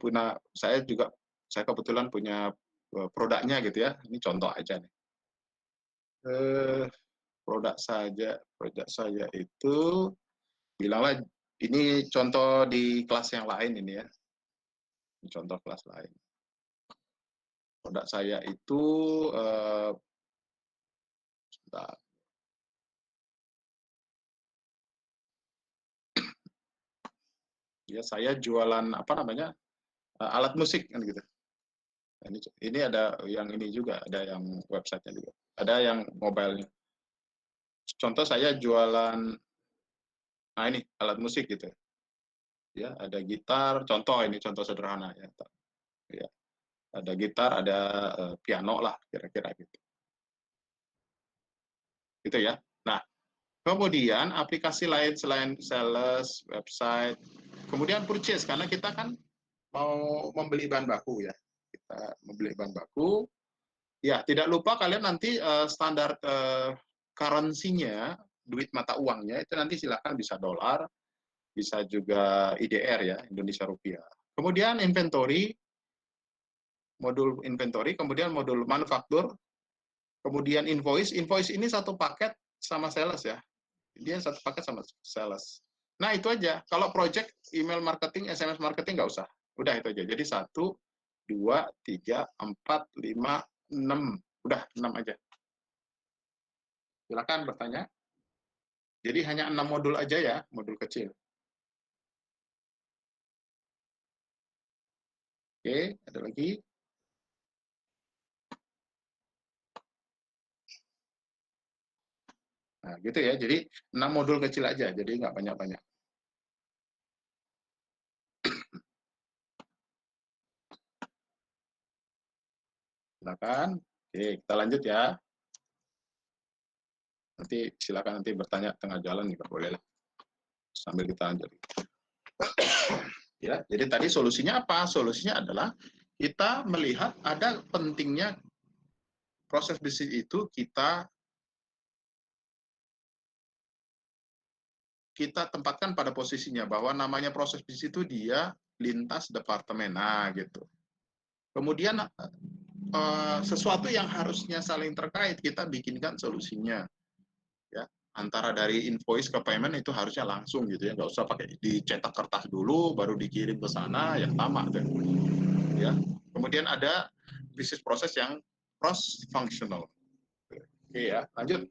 kebetulan punya produknya gitu ya. Ini contoh aja nih. Produk saya itu bilanglah ini contoh di kelas yang lain ini ya. Ini contoh kelas lain. Produk saya itu ya saya jualan apa namanya alat musik kan gitu. Ini ada yang ini juga, ada yang websitenya juga, ada yang mobile. Contoh saya jualan, nah ini alat musik gitu. Ya ada gitar, contoh ini contoh sederhana ya. Ya ada gitar, ada piano lah kira-kira gitu. Gitu ya. Nah, kemudian aplikasi lain selain sales, website, kemudian purchase karena kita kan mau membeli bahan baku ya. Kita membeli bahan baku. Ya, tidak lupa kalian nanti standar currency-nya, duit mata uangnya itu nanti silakan bisa dolar, bisa juga IDR ya, Indonesia rupiah. Kemudian inventory, modul inventory, kemudian modul manufaktur, kemudian invoice. Invoice ini satu paket sama sales ya. Dia satu paket sama sales. Nah, itu aja. Kalau project, email marketing, SMS marketing nggak usah. Udah itu aja. Jadi 1, 2, 3, 4, 5, 6. Udah, 6 aja. Silakan bertanya. Jadi hanya 6 modul aja ya, modul kecil. Oke, ada lagi. Nah, gitu ya. Jadi 6 modul kecil aja, jadi nggak banyak-banyak. Silakan. Oke, kita lanjut ya. Nanti silakan nanti bertanya tengah jalan juga boleh lah. Sambil kita lanjut. Ya, jadi tadi solusinya apa? Solusinya adalah kita melihat ada pentingnya proses bisnis itu kita tempatkan pada posisinya bahwa namanya proses bisnis itu dia lintas departemen. Nah, gitu. Kemudian sesuatu yang harusnya saling terkait kita bikinkan solusinya. Ya, antara dari invoice ke payment itu harusnya langsung gitu ya, nggak usah pakai dicetak kertas dulu baru dikirim ke sana, yang lama kan. Ya, kemudian ada bisnis proses yang cross functional. Oke ya, lanjut.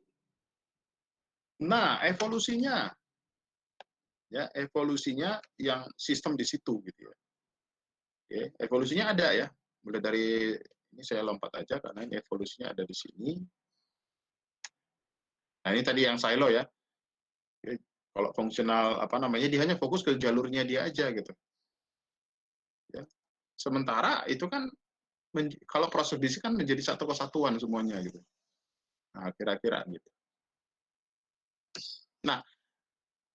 Nah, evolusinya yang sistem di situ gitu ya. Oke, evolusinya ada ya. Mulai dari ini saya lompat aja karena ini evolusinya ada di sini. Nah, ini tadi yang silo ya. Oke, kalau fungsional apa namanya dia hanya fokus ke jalurnya dia aja gitu. Ya. Sementara itu kan kalau proses bisnis kan menjadi satu kesatuan semuanya gitu. Nah, kira-kira gitu. Nah,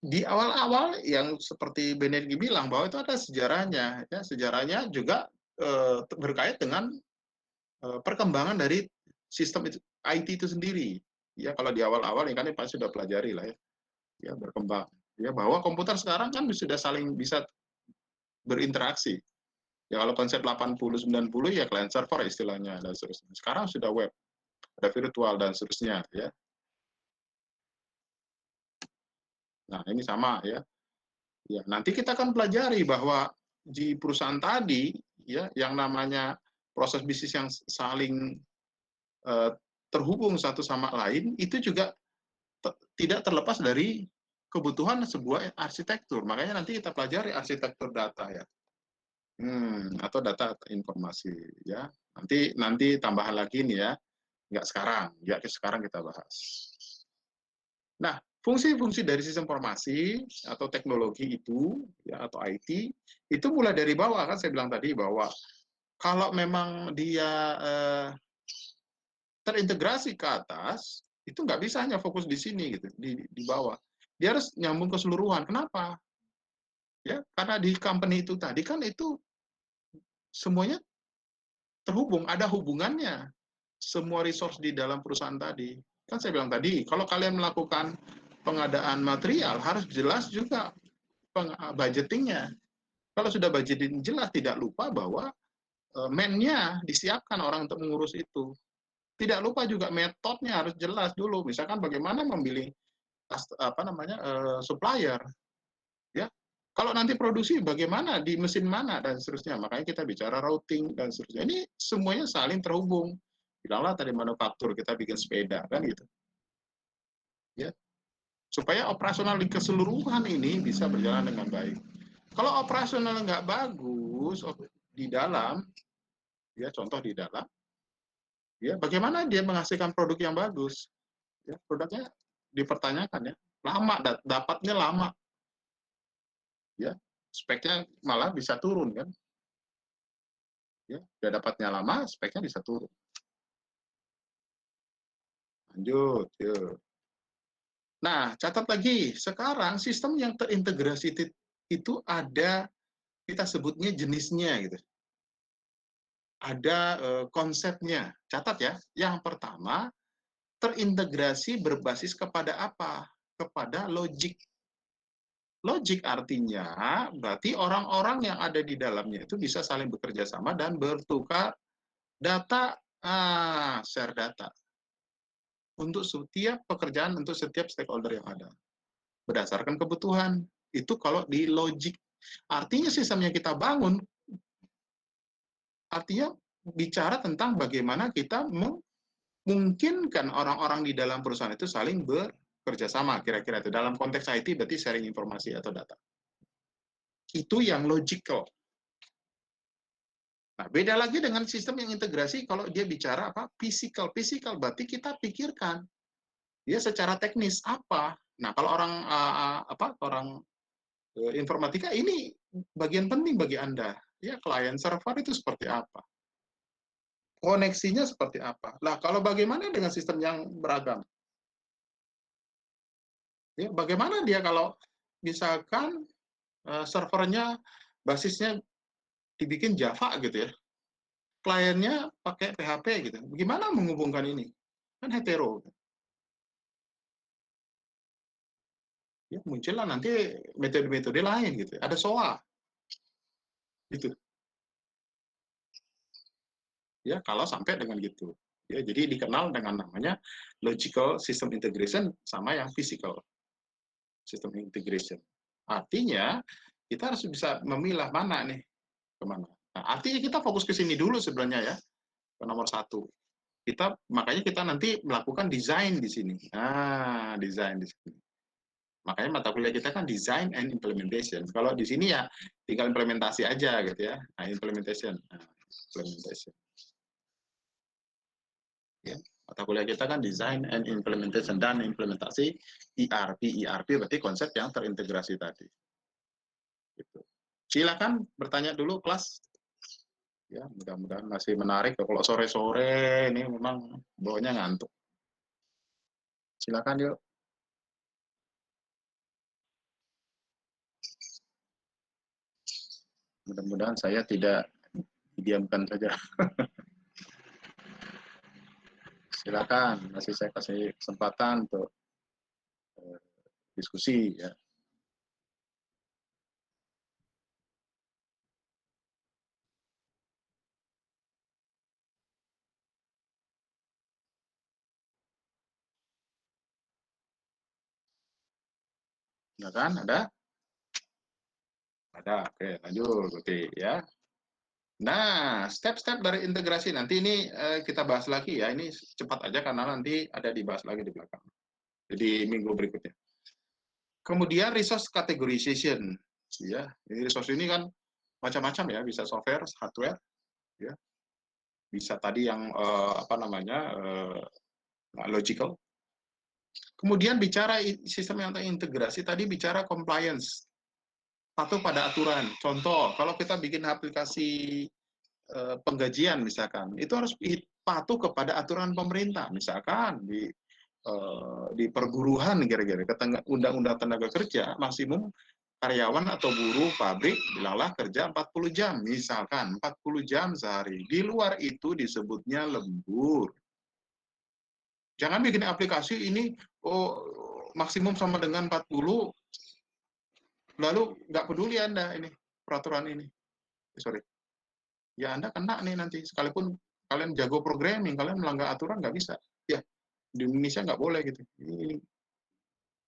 di awal-awal yang seperti Benergi bilang bahwa itu ada sejarahnya, ya sejarahnya juga berkait dengan perkembangan dari sistem IT itu sendiri. Ya kalau di awal-awal ya kan pasti sudah pelajari lah ya, ya berkembang. Ya bahwa komputer sekarang kan sudah saling bisa berinteraksi. Ya kalau konsep 80-90 ya client server istilahnya dan seterusnya. Sekarang sudah web, ada virtual dan seterusnya ya. Nah, ini sama ya. Ya, nanti kita akan pelajari bahwa di perusahaan tadi ya yang namanya proses bisnis yang saling terhubung satu sama lain itu juga tidak terlepas dari kebutuhan sebuah arsitektur. Makanya nanti kita pelajari arsitektur data ya. Atau data informasi ya. Nanti tambahan lagi nih ya. Nggak sekarang, ya sekarang kita bahas. Nah, fungsi-fungsi dari sistem informasi atau teknologi itu ya atau IT itu mulai dari bawah kan saya bilang tadi bahwa kalau memang dia terintegrasi ke atas itu nggak bisa hanya fokus di sini gitu di bawah, dia harus nyambung keseluruhan. Kenapa? Ya karena di company itu tadi kan itu semuanya terhubung, ada hubungannya semua resource di dalam perusahaan tadi. Kan saya bilang tadi kalau kalian melakukan pengadaan material harus jelas juga budgetingnya. Kalau sudah budgeting jelas, tidak lupa bahwa man-nya disiapkan orang untuk mengurus itu. Tidak lupa juga metodenya harus jelas dulu. Misalkan bagaimana memilih supplier, ya. Kalau nanti produksi bagaimana di mesin mana dan seterusnya. Makanya kita bicara routing dan seterusnya. Ini semuanya saling terhubung. Bilanglah tadi manufaktur kita bikin sepeda kan gitu. Ya. Supaya operasional di keseluruhan ini bisa berjalan dengan baik. Kalau operasional nggak bagus di dalam, ya contoh di dalam, ya bagaimana dia menghasilkan produk yang bagus? Ya, produknya dipertanyakan ya, lama dapatnya lama, ya speknya malah bisa turun kan? Ya, udah dapatnya lama, speknya bisa turun. Lanjut, yuk. Nah, catat lagi, sekarang sistem yang terintegrasi itu ada kita sebutnya jenisnya gitu. Ada konsepnya. Catat ya. Yang pertama, terintegrasi berbasis kepada apa? Kepada logik. Logik artinya berarti orang-orang yang ada di dalamnya itu bisa saling bekerja sama dan bertukar data, share data. Untuk setiap pekerjaan, untuk setiap stakeholder yang ada. Berdasarkan kebutuhan. Itu kalau di logik. Artinya sistem yang kita bangun, artinya bicara tentang bagaimana kita memungkinkan orang-orang di dalam perusahaan itu saling bekerja sama, kira-kira itu. Dalam konteks IT berarti sharing informasi atau data. Itu yang logical. Nah, beda lagi dengan sistem yang integrasi kalau dia bicara apa? Physical. Physical berarti kita pikirkan dia secara teknis apa. Nah, kalau orang informatika ini bagian penting bagi Anda. Ya, client server itu seperti apa? koneksinya seperti apa. Nah, kalau bagaimana dengan sistem yang beragam? Ya, bagaimana dia kalau misalkan servernya basisnya dibikin Java gitu ya, kliennya pakai PHP gitu, gimana menghubungkan ini? Kan hetero. Ya, muncullah nanti metode-metode lain gitu. Ada SOA. Gitu. Ya, kalau sampai dengan gitu. Ya, jadi dikenal dengan namanya logical system integration sama yang physical system integration. Artinya kita harus bisa memilah mana nih kemana. Nah, artinya kita fokus ke sini dulu sebenarnya ya, ke nomor 1. Makanya kita nanti melakukan desain di sini. Nah, desain di sini. Makanya mata kuliah kita kan design and implementation. Kalau di sini ya tinggal implementasi aja gitu ya. Nah, implementation. Ya, mata kuliah kita kan design and implementation, dan implementasi ERP. ERP berarti konsep yang terintegrasi tadi. Gitu. Silakan bertanya dulu kelas. Ya, mudah-mudahan masih menarik. Kalau sore-sore ini memang bawanya ngantuk. Silakan yuk. Mudah-mudahan saya tidak didiamkan saja. Silakan, masih saya kasih kesempatan untuk diskusi ya. Ya kan, ada? Ada, oke lanjut berarti ya. Nah, step-step dari integrasi nanti ini kita bahas lagi ya. Ini cepat aja karena nanti ada dibahas lagi di belakang. Jadi minggu berikutnya. Kemudian resource categorization, ya. Ini resource ini kan macam-macam ya, bisa software, hardware, ya. Bisa tadi yang apa namanya logical. Kemudian bicara sistem yang terintegrasi tadi bicara compliance, patuh pada aturan. Contoh, kalau kita bikin aplikasi penggajian misalkan, itu harus patuh kepada aturan pemerintah. Misalkan di perburuhan kira-kira undang-undang tenaga kerja maksimum karyawan atau buruh pabrik bilanglah kerja 40 jam, misalkan 40 jam sehari. Di luar itu disebutnya lembur. Jangan bikin aplikasi ini maksimum sama dengan 40, lalu nggak peduli Anda ini peraturan ini. Sorry. Ya Anda kena nih nanti, sekalipun kalian jago programming, kalian melanggar aturan nggak bisa. Ya, di Indonesia nggak boleh gitu. Ini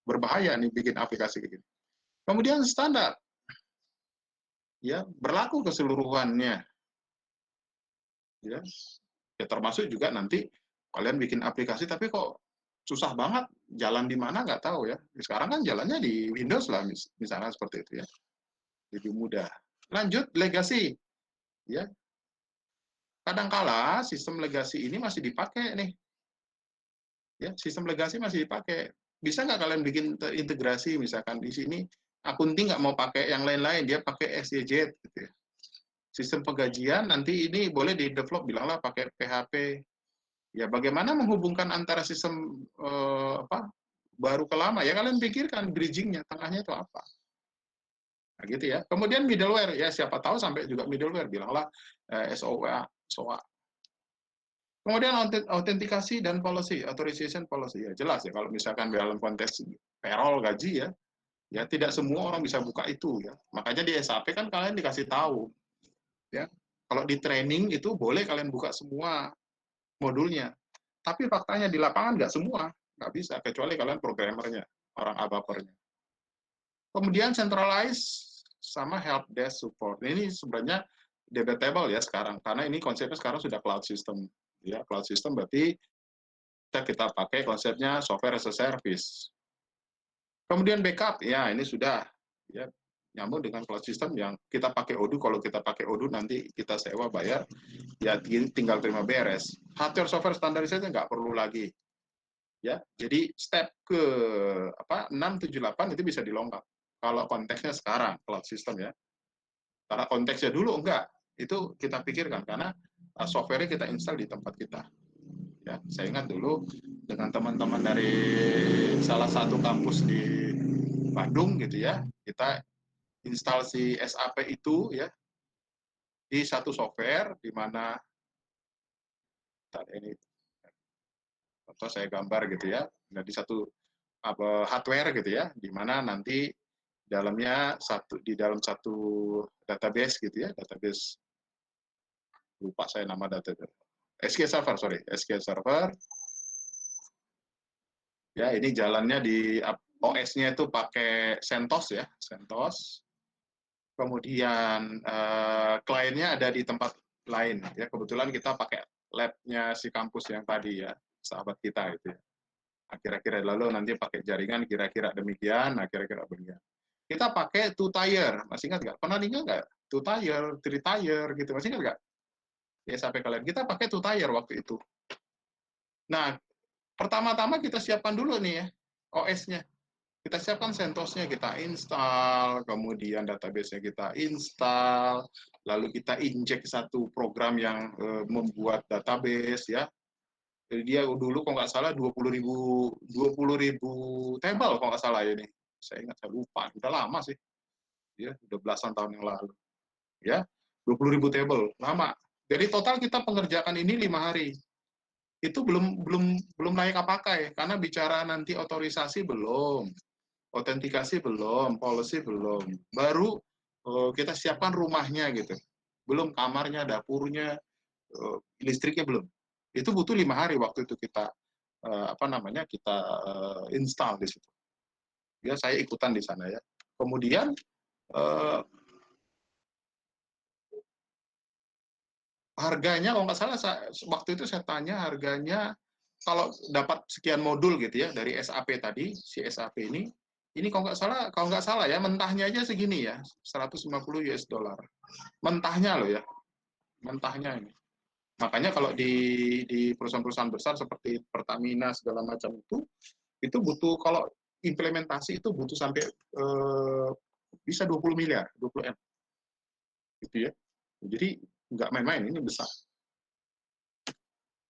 berbahaya nih bikin aplikasi kayak gitu. Kemudian standar. Ya, berlaku keseluruhannya. Ya. Ya termasuk juga nanti kalian bikin aplikasi tapi kok susah banget, jalan di mana nggak tahu ya. Sekarang kan jalannya di Windows lah misalnya seperti itu ya. Lebih mudah. Lanjut legacy. Ya. Kadangkala sistem legacy ini masih dipakai nih. Ya, sistem legasi masih dipakai. Bisa nggak kalian bikin integrasi misalkan di sini akunting nggak mau pakai yang lain-lain, dia pakai SCJ gitu ya. Sistem penggajian nanti ini boleh di-develop, bilanglah pakai PHP. Ya bagaimana menghubungkan antara sistem baru ke lama? Ya kalian pikirkan bridging-nya, tengahnya itu apa? Nah, gitu ya. Kemudian middleware, ya siapa tahu sampai juga middleware, bilanglah SOA. Kemudian autentikasi dan policy, authorization policy. Ya jelas ya kalau misalkan dalam konteks payroll gaji ya tidak semua orang bisa buka itu ya. Makanya di SAP kan kalian dikasih tahu ya. Kalau di training itu boleh kalian buka semua modulnya. Tapi faktanya di lapangan nggak semua, nggak bisa kecuali kalian programmernya, orang ABAPer-nya. Kemudian centralize sama help desk support. Ini sebenarnya debatable ya sekarang karena ini konsepnya sekarang sudah cloud system. Ya, cloud system berarti kita pakai konsepnya software as a service. Kemudian backup, ya ini sudah ya nyambung dengan cloud system yang kita pakai Odoo. Kalau kita pakai Odoo nanti kita sewa bayar, ya tinggal terima beres. Hardware software standarisasi nggak perlu lagi. Ya, jadi step ke 6, 7, 8 itu bisa dilonggar. Kalau konteksnya sekarang cloud system ya. Karena konteksnya dulu enggak, itu kita pikirkan karena software-nya kita install di tempat kita. Ya, saya ingat dulu dengan teman-teman dari salah satu kampus di Bandung gitu ya, kita install si SAP itu ya di satu software di mana ini atau saya gambar gitu ya, nah, di satu hardware gitu ya, di mana nanti dalamnya di dalam satu database gitu ya, database lupa saya nama database SQL Server, sorry, SQL Server. Ya, ini jalannya di OS-nya itu pakai CentOS ya, CentOS. Kemudian kliennya ada di tempat lain ya. Kebetulan kita pakai lab-nya si kampus yang tadi ya, sahabat kita itu ya. Kira-kira lalu nanti pakai jaringan kira-kira demikian, nah kira-kira demikian. Kita pakai two tier, masih ingat nggak? Pernah ingat nggak? Two tier, three tier gitu, masih ingat nggak? Ya sampai kalian kita pakai two tier waktu itu. Nah, pertama-tama kita siapkan dulu nih ya OS-nya. Kita siapkan CentOS-nya, kita install, kemudian database-nya kita install, lalu kita injek satu program yang membuat database ya. Jadi dia dulu kalau nggak salah 20.000 table kalau nggak salah ini. Saya ingat, saya lupa, udah lama sih. Ya, udah belasan tahun yang lalu. Ya, 20.000 table, lama. Jadi total kita pengerjakan ini 5 hari. Itu belum layak pakai karena bicara nanti otorisasi belum. Autentikasi belum, policy belum. Baru kita siapkan rumahnya gitu. Belum kamarnya, dapurnya, listriknya belum. Itu butuh 5 hari waktu itu kita kita install di situ. Ya, saya ikutan di sana ya. Kemudian harganya kalau nggak salah waktu itu saya tanya harganya kalau dapat sekian modul gitu ya dari SAP tadi, si SAP ini kalau nggak salah ya mentahnya aja segini ya, 150 US dollar. Mentahnya loh ya. Mentahnya ini. Makanya kalau di perusahaan-perusahaan besar seperti Pertamina segala macam itu butuh kalau implementasi itu butuh sampai bisa 20 miliar, 20 M. Gitu ya. Jadi nggak main-main, ini besar.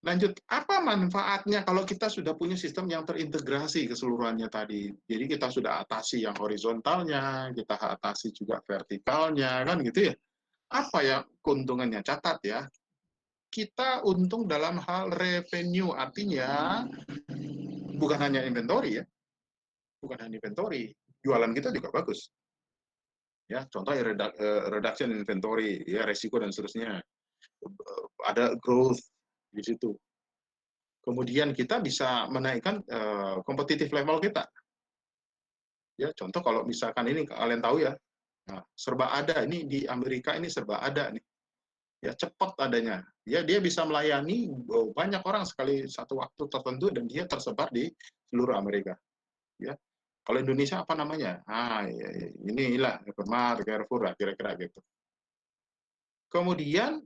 Lanjut, apa manfaatnya kalau kita sudah punya sistem yang terintegrasi keseluruhannya tadi? Jadi kita sudah atasi yang horizontalnya, kita atasi juga vertikalnya, kan gitu ya. Apa ya keuntungannya? Catat ya. Kita untung dalam hal revenue, artinya bukan hanya inventory ya. Bukan hanya inventory, jualan kita juga bagus. Ya, contohnya reduction inventory, ya resiko dan seterusnya. Ada growth di situ. Kemudian kita bisa menaikkan competitive level kita. Ya, contoh kalau misalkan ini kalian tahu ya, nah, serba ada ini di Amerika ini serba ada nih. Ya, cepat adanya. Ya, dia bisa melayani banyak orang sekali satu waktu tertentu dan dia tersebar di seluruh Amerika. Ya. Kalau Indonesia apa namanya? Ya, inilah Hypermart, Carrefour lah kira-kira gitu. Kemudian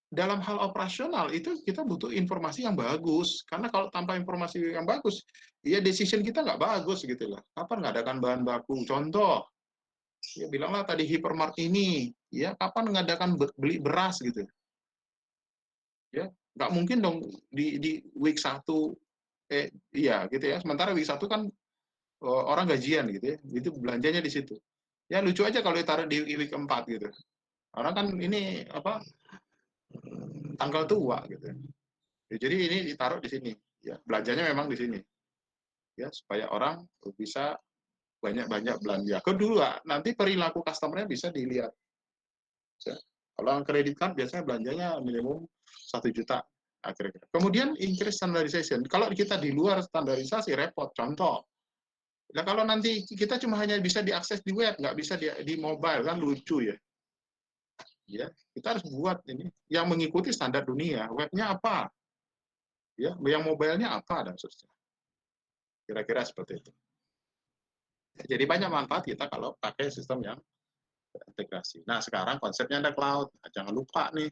dalam hal operasional itu kita butuh informasi yang bagus karena kalau tanpa informasi yang bagus ya decision kita nggak bagus gitu lah. Kapan mengadakan bahan baku, contoh ya bilanglah tadi hypermart ini ya kapan mengadakan beli beras gitu ya, nggak mungkin dong di week 1 iya gitu ya, sementara week 1 kan orang gajian gitu ya, itu belanjanya di situ ya. Lucu aja kalau ditaruh di week 4 gitu, orang kan ini apa tanggal tua gitu. Ya, jadi ini ditaruh di sini. Ya, belanjanya memang di sini. Ya, supaya orang bisa banyak-banyak belanja. Kedua, nanti perilaku customer-nya bisa dilihat. Ya, kalau kredit card biasanya belanjanya minimum 1 juta. Akhirnya. Kemudian increase standardization. Kalau kita di luar standarisasi repot. Contoh, nah kalau nanti kita cuma hanya bisa diakses di web, nggak bisa di mobile, kan lucu ya. Ya, kita harus buat ini yang mengikuti standar dunia. Webnya apa? Ya, yang mobile-nya apa dan seterusnya. Kira-kira seperti itu. Jadi banyak manfaat kita kalau pakai sistem yang integrasi. Nah, sekarang konsepnya ada cloud. Nah, jangan lupa nih.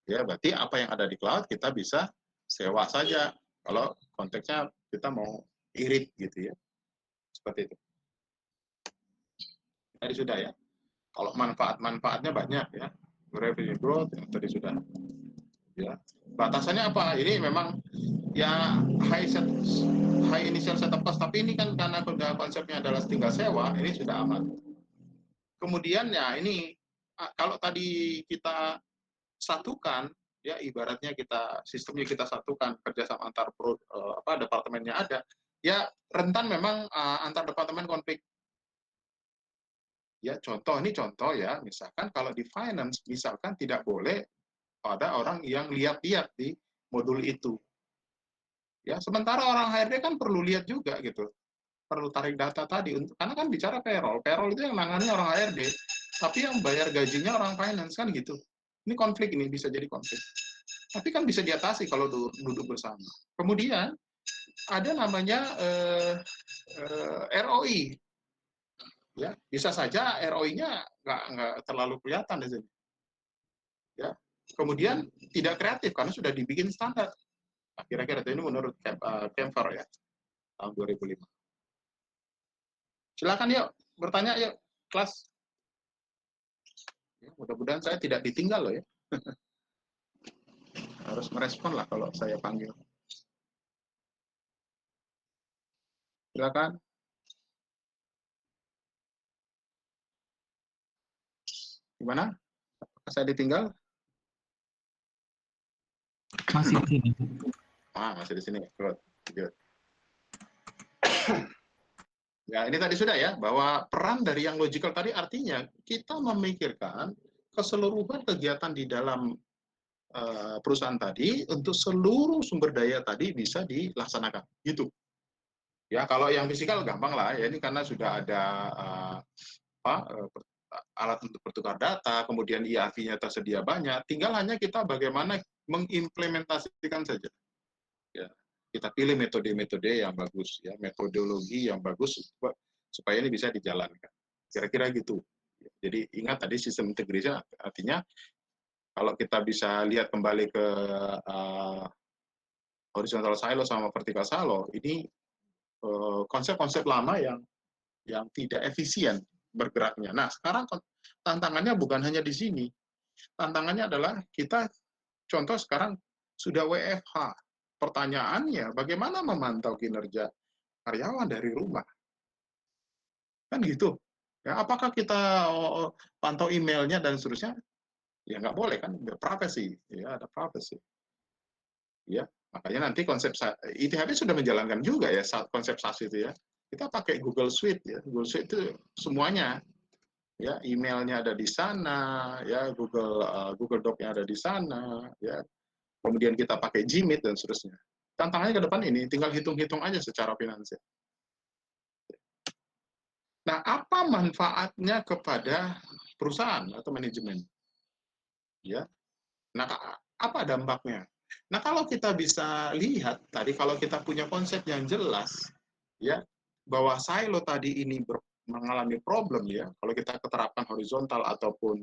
Ya, berarti apa yang ada di cloud kita bisa sewa saja. Kalau konteksnya kita mau irit gitu ya. Seperti itu. Tadi sudah ya. Kalau manfaat-manfaatnya banyak ya. revenue growth yang tadi sudah. Ya, batasannya apa? Ini memang ya high initial setup cost, tapi ini kan karena konsepnya adalah tinggal sewa, ini sudah aman. Kemudian ya ini kalau tadi kita satukan, ya ibaratnya sistemnya kita satukan, kerjasama antar departemennya ada, ya rentan memang antar departemen konflik. Ya contoh ya, misalkan kalau di finance, misalkan tidak boleh ada orang yang lihat-lihat di modul itu. Ya sementara orang HRD kan perlu lihat juga gitu, perlu tarik data tadi, karena kan bicara payroll itu yang nangani orang HRD, tapi yang bayar gajinya orang finance kan gitu. Ini konflik, ini bisa jadi konflik. Tapi kan bisa diatasi kalau duduk bersama. Kemudian ada namanya ROI. Ya, bisa saja ROI-nya nggak terlalu kelihatan di sini. Ya. Kemudian tidak kreatif karena sudah dibikin standar. Nah, kira-kira ini menurut Kemfer ya, tahun 2005. Silakan yuk, bertanya yuk, kelas. Ya, mudah-mudahan saya tidak ditinggal loh ya. Harus merespon lah kalau saya panggil. Silakan. Gimana? Apakah saya ditinggal? Masih di sini. Masih di sini. Good. Good. Ya, ini tadi sudah ya, bahwa peran dari yang logical tadi artinya kita memikirkan keseluruhan kegiatan di dalam perusahaan tadi untuk seluruh sumber daya tadi bisa dilaksanakan. Gitu. Ya, kalau yang fisikal gampang lah ya, ini karena sudah ada alat untuk bertukar data, kemudian ERP-nya tersedia banyak, tinggal hanya kita bagaimana mengimplementasikan saja. Ya, kita pilih metode-metode yang bagus, ya, metodologi yang bagus supaya ini bisa dijalankan. Kira-kira gitu. Jadi ingat tadi sistem integrasi artinya kalau kita bisa lihat kembali ke horizontal silo sama vertical silo, ini konsep-konsep lama yang tidak efisien bergeraknya. Nah, sekarang tantangannya bukan hanya di sini. Tantangannya adalah kita, contoh sekarang sudah WFH. Pertanyaannya, bagaimana memantau kinerja karyawan dari rumah? Kan gitu. Ya, apakah kita pantau emailnya dan seterusnya? Ya nggak boleh kan, privacy. Ya, ada privacy. Ya, makanya nanti konsep ITHP sudah menjalankan juga ya konsep SaaS itu ya. Kita pakai Google Suite ya. Google Suite itu semuanya ya, emailnya ada di sana, ya Google Doc-nya ada di sana, ya. Kemudian kita pakai Gmeet dan seterusnya. Tantangannya ke depan ini tinggal hitung-hitung aja secara finansial. Nah, apa manfaatnya kepada perusahaan atau manajemen? Ya. Nah, apa dampaknya? Nah, kalau kita bisa lihat tadi, kalau kita punya konsep yang jelas, ya, bahwa silo tadi ini mengalami problem ya, kalau kita keterapkan horizontal ataupun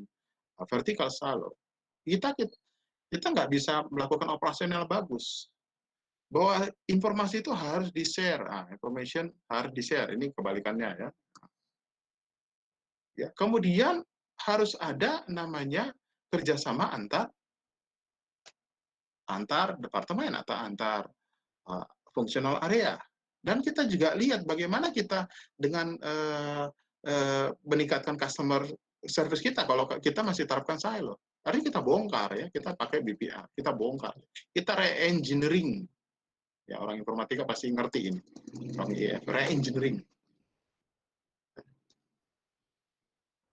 vertical silo, kita nggak bisa melakukan operasional bagus. Bahwa informasi itu harus di-share, information harus di-share, ini kebalikannya ya. Ya, kemudian harus ada namanya kerjasama antar departemen atau antar fungsional area. Dan kita juga lihat bagaimana kita dengan meningkatkan customer service kita kalau kita masih terapkan silo. Hari kita bongkar ya, kita pakai BPA, kita bongkar, kita re-engineering. Ya, orang informatika pasti ngerti ini. Re-engineering.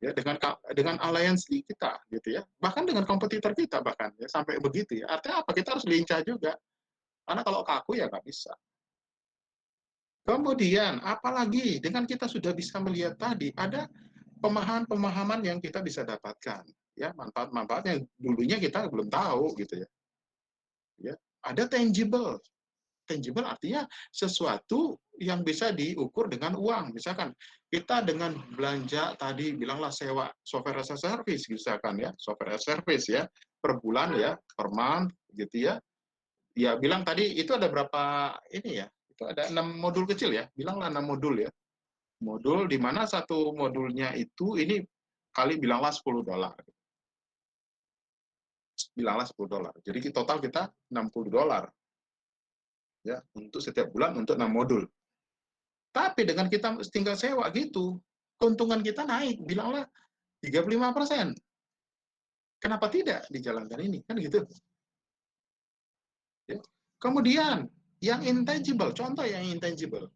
Ya, dengan alliance kita gitu ya, bahkan dengan kompetitor kita bahkan ya, sampai begitu ya. Artinya apa? Kita harus lincah juga, karena kalau kaku ya nggak bisa. Kemudian apalagi dengan kita sudah bisa melihat tadi ada pemahaman yang kita bisa dapatkan ya, manfaat-manfaat yang dulunya kita belum tahu gitu ya. Ya, ada tangible artinya sesuatu yang bisa diukur dengan uang. Misalkan kita dengan belanja tadi bilanglah sewa software as a service misalkan ya, software as a service ya, per bulan ya, per month gitu ya. Ya bilang tadi itu ada berapa ini ya? Itu ada 6 modul kecil ya. Bilanglah 6 modul ya. Modul di mana satu modulnya itu ini kali bilanglah $10. bilanglah $10. Jadi total kita $60 ya untuk setiap bulan untuk 6 modul. Tapi dengan kita tinggal sewa gitu, keuntungan kita naik, bilanglah 35%. Kenapa tidak dijalankan ini? Kan gitu. Ya. Kemudian yang intangible, contoh yang intangible.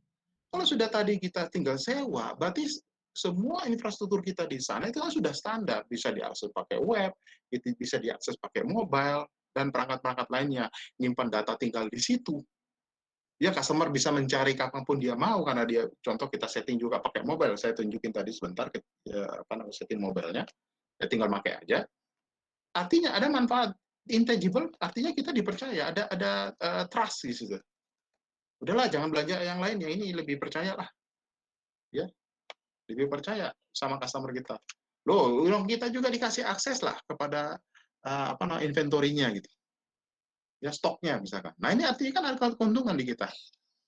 Kalau sudah tadi kita tinggal sewa, berarti semua infrastruktur kita di sana itu kan sudah standar, bisa diakses pakai web, bisa diakses pakai mobile, dan perangkat-perangkat lainnya. Nyimpan data tinggal di situ. Ya, customer bisa mencari kapanpun dia mau, karena dia, contoh kita setting juga pakai mobile, saya tunjukin tadi sebentar, setting mobilenya, ya tinggal pakai aja. Artinya ada manfaat intangible, artinya kita dipercaya, ada trust di situ. Udahlah, jangan belanja yang lain, yang ini lebih percaya lah. Ya, lebih percaya sama customer kita. Loh, kita juga dikasih akses lah kepada inventory-nya gitu. Ya, stoknya misalkan. Nah, ini artinya kan ada keuntungan di kita.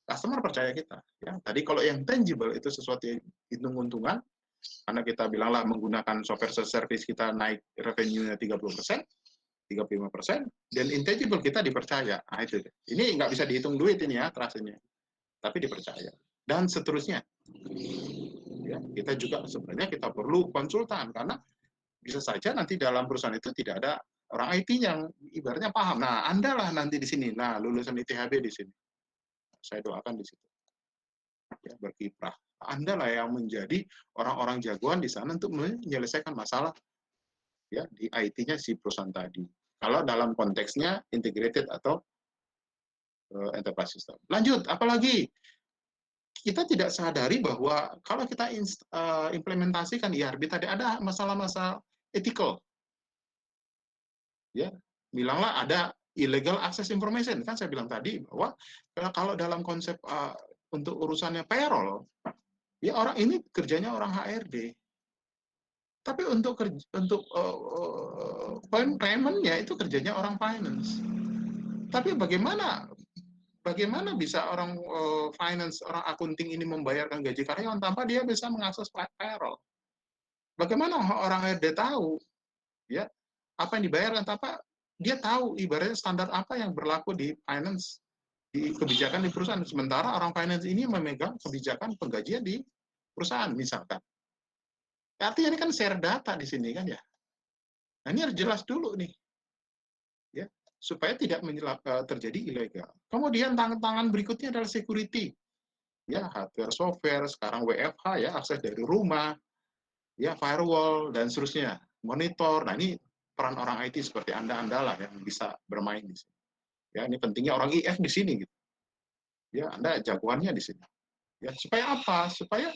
Customer percaya kita. Ya, tadi kalau yang tangible itu sesuatu yang hitung-untungan, karena kita bilanglah menggunakan software service kita naik revenue-nya 30%, 35%, dan intangible kita dipercaya. Nah, itu. Ini nggak bisa dihitung duit ini ya, trust-nya. Tapi dipercaya. Dan seterusnya. Ya, kita juga sebenarnya kita perlu konsultan, karena bisa saja nanti dalam perusahaan itu tidak ada orang IT yang ibaratnya paham. Nah, Anda lah nanti di sini. Nah, lulusan ITHB di sini. Saya doakan di situ. Ya, berkiprah. Anda lah yang menjadi orang-orang jagoan di sana untuk menyelesaikan masalah ya di IT-nya si perusahaan tadi. Kalau dalam konteksnya integrated atau enterprise system. Lanjut, apalagi kita tidak sadari bahwa kalau kita implementasikan ERP tadi ada masalah-masalah ethical. Ya, bilanglah ada illegal access information. Kan saya bilang tadi bahwa kalau dalam konsep untuk urusannya payroll, ya orang ini kerjanya orang HRD. Tapi untuk payment-nya itu kerjanya orang finance. Tapi bagaimana bisa orang finance, orang accounting ini membayarkan gaji karyawan tanpa dia bisa mengakses payroll? Bagaimana orang HRD tahu ya apa yang dibayarkan tanpa dia tahu ibaratnya standar apa yang berlaku di finance, di kebijakan di perusahaan, sementara orang finance ini memegang kebijakan penggajian di perusahaan misalkan. Artinya ini kan share data di sini kan ya. Nah, ini harus jelas dulu nih. Ya, supaya tidak terjadi ilegal. Kemudian tangan berikutnya adalah security. Ya, hardware, software, sekarang WFH ya, akses dari rumah, ya, firewall dan seterusnya. Monitor. Nah, ini peran orang IT seperti Anda lah yang bisa bermain di sini. Ya, ini pentingnya orang IF di sini gitu. Ya, Anda jagoannya di sini. Ya, supaya apa? Supaya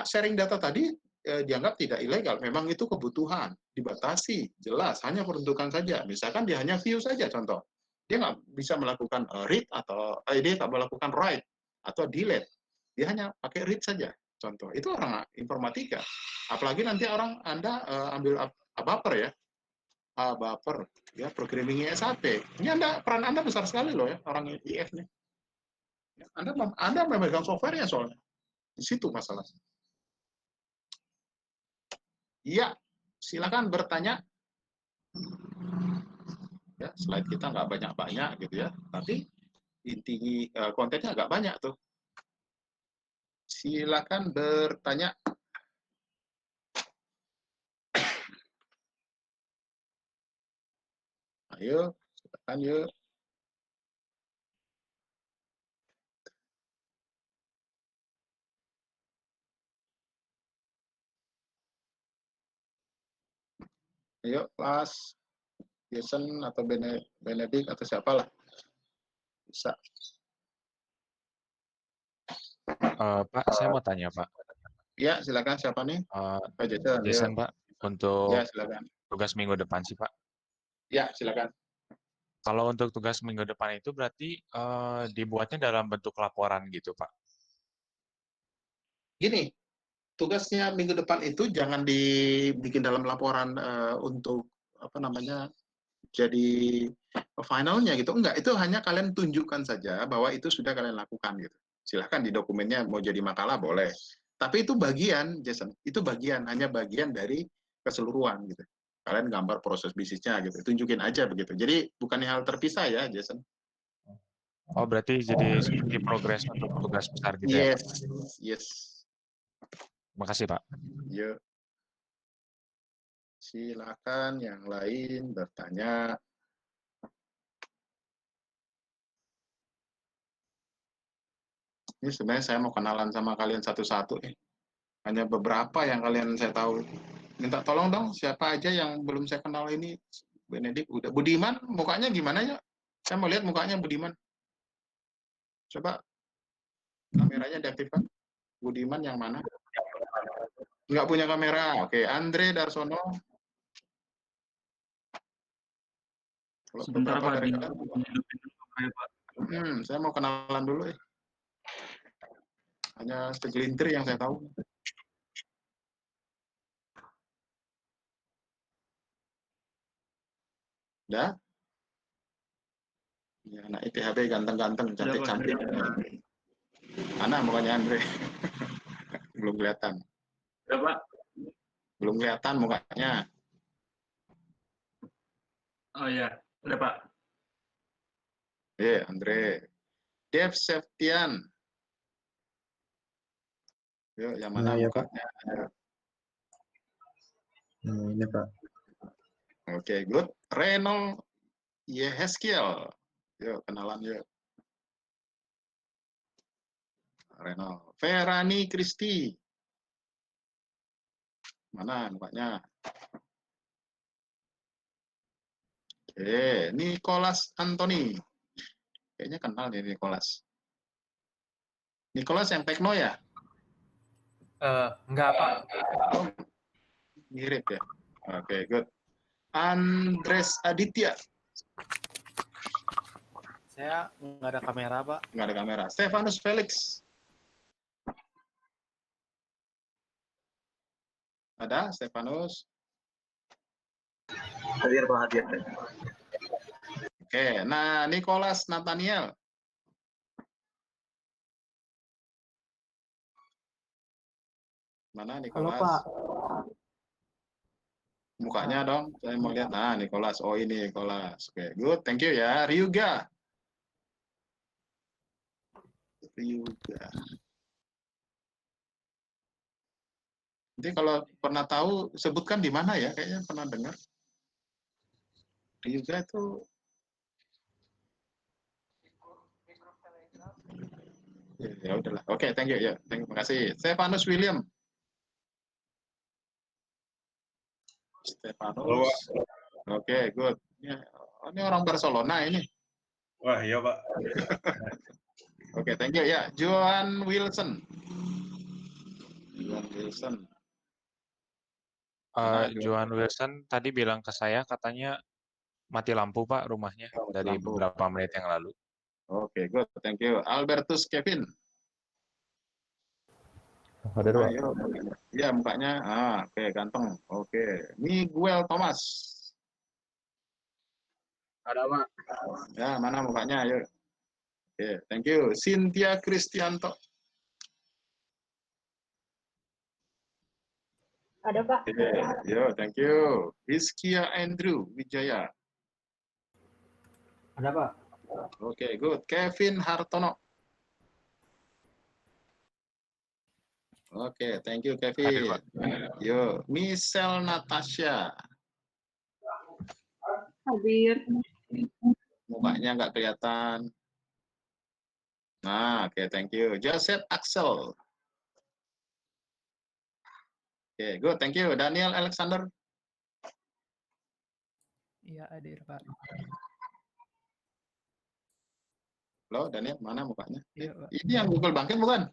sharing data tadi dianggap tidak ilegal. Memang itu kebutuhan, dibatasi, jelas, hanya peruntukan saja. Misalkan dia hanya view saja, contoh. Dia nggak bisa melakukan read atau dia nggak melakukan write atau delete. Dia hanya pakai read saja, contoh. Itu orang informatika. Apalagi nanti orang Anda ambil ABAPER ya, ABAPER, ya, programming SAP. Ini peran Anda besar sekali loh ya, orang IF-nya. Anda memegang software-nya soalnya. Di situ masalahnya. Iya, silakan bertanya. Ya, slide kita nggak banyak-banyak gitu ya, tapi inti kontennya agak banyak tuh. Silakan bertanya. Ayo, silakan yuk. Ayo, kelas. Jason atau Benedict atau siapalah. Bisa. Pak, saya mau tanya, Pak. Ya, silakan siapa nih? Pak Jason. Jason, Pak. Untuk ya, silakan. tugas minggu depan sih, Pak. Ya, silakan. Kalau untuk tugas minggu depan itu berarti dibuatnya dalam bentuk laporan gitu, Pak. Gini, tugasnya minggu depan itu jangan dibikin dalam laporan untuk apa namanya jadi finalnya gitu. Enggak, itu hanya kalian tunjukkan saja bahwa itu sudah kalian lakukan gitu. Silahkan di dokumennya mau jadi makalah boleh. Tapi itu bagian, Jason, itu hanya bagian dari keseluruhan gitu. kalian gambar proses bisnisnya gitu, tunjukin aja begitu. Jadi bukan hal terpisah ya, Jason. Oh, berarti jadi seperti progres untuk tugas besar gitu ya, Pak? Yes, yes. Makasih, Pak. Yuk, silakan yang lain bertanya. Ini sebenarnya saya mau kenalan sama kalian satu-satu nih. Hanya beberapa yang kalian saya tahu. Minta tolong dong, siapa aja yang belum saya kenal ini. Benedik, udah. Budiman, mukanya gimana ya? Saya mau lihat mukanya Budiman. Coba kameranya diaktifkan. Budiman yang mana? Nggak punya kamera. Oke, Andre Darsono. Kalau Sebentar beberapa Pak, dari kalian. dihidupin dulu kameranya, Pak. Saya mau kenalan dulu ya. Hanya segelintir yang saya tahu. Udah? Ya, anak ITHB ganteng-ganteng, cantik-cantik. Mana mukanya Andre? Belum kelihatan. Udah, Pak. Belum kelihatan mukanya. Oh iya, udah Pak. Andre. Dev Septian. Yuk, yang mana ya, mukanya? Ini Pak. Oke, good. Reynold Yehezkiel. Yuk, kenalan yuk. Reynold. Ferani Kristi. Mana mukanya? Oke, Nicholas Anthony. Kayaknya kenal nih Nicholas. Nicholas yang Tekno ya? Enggak, Pak. Mirip ya? Oke, good. Andres Aditya. Saya nggak ada kamera, Pak. Nggak ada kamera. Stefanus Felix. Ada Stefanus? Hadir Pak, hadir. Oke, nah Nicholas Nathaniel. Mana Nicholas? Halo, Pak. Mukanya dong, saya mau lihat. Nah, Nicholas. Oh, ini Nicholas. Oke, good. Thank you ya. Ryuga. Ryuga. Nanti kalau pernah tahu, sebutkan di mana ya. Kayaknya pernah dengar. Ryuga itu... Ya udahlah. Oke, thank you ya. Terima kasih. Stefanus William. Stefanus. Oke, good. Ya, ini orang Barcelona ini. Wah, iya Pak. Oke, thank you ya. Johan Wilson. Johan Wilson. Johan Wilson tadi bilang ke saya katanya mati lampu Pak rumahnya dari Lampu. beberapa menit yang lalu. Oke, good. Thank you. Albertus Kevin. Hadir Pak. Iya, mukanya. Oke, ganteng. Oke. Miguel Thomas. Ada Pak. Ya, mana mukanya? Ayo. Oke, thank you. Cynthia Kristianto. Ada Pak. Oke, yo, thank you. Rizkia Andrew Wijaya. Ada, Pak. Oke, good. Kevin Hartono. Oke, thank you Kevin. Yo, Michelle Natasha. Hadir. Mukanya nggak kelihatan. Nah, oke, thank you. Joseph Axel. Oke, good, thank you. Daniel Alexander. Iya, hadir, Pak. Halo, Daniel, mana mukanya? Iya, Pak. Ini yang Google Bangkit bukan?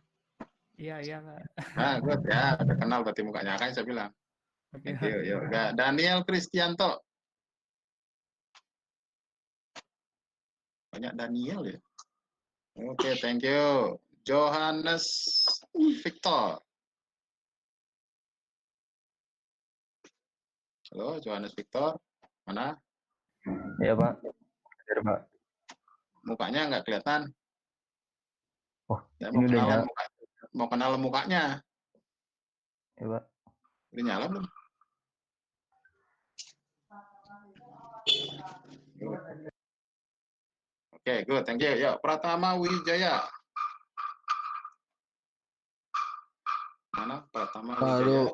Iya, Pak. Nah, good ya, udah kenal berarti mukanya. Kan saya bilang. Oke, Thank you. Yo, Daniel Kristianto. Banyak Daniel ya. Oke, thank you. Johannes Victor. Halo, Johannes Victor. Mana? Iya Pak. Hadir Pak. Mukanya nggak kelihatan. Oh, Saya ini udah nyala. mau kenal mukanya. Iya Pak. Udah nyala belum? Oke, good, thank you. Ya, Pratama Wijaya. Mana Pratama Wijaya? Aduh,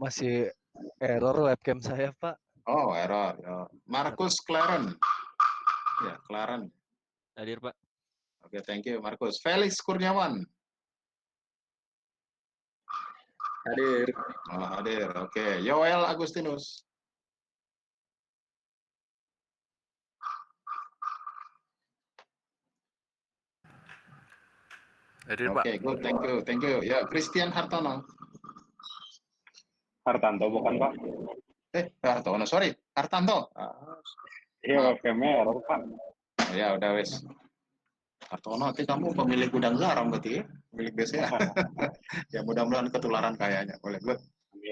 masih error webcam saya, Pak. Oh, error. Ya. Markus Claren. Ya, Claren. Hadir, Pak. Oke, thank you, Markus. Felix Kurniawan. Hadir. Oh, hadir. Oke, Yoel Agustinus. Hadir, Pak. Oke, good, thank you, thank you. Ya, Christian Hartono. Hartanto bukan Pak? Hartono, sorry, Hartanto. Iya, webcamnya error Pak. Oh, ya, udah wes. Hartono, nanti kamu pemilik gudang garam berarti ya? Pemilik BCA. Ya, mudah-mudahan ketularan kayaknya. Boleh, good.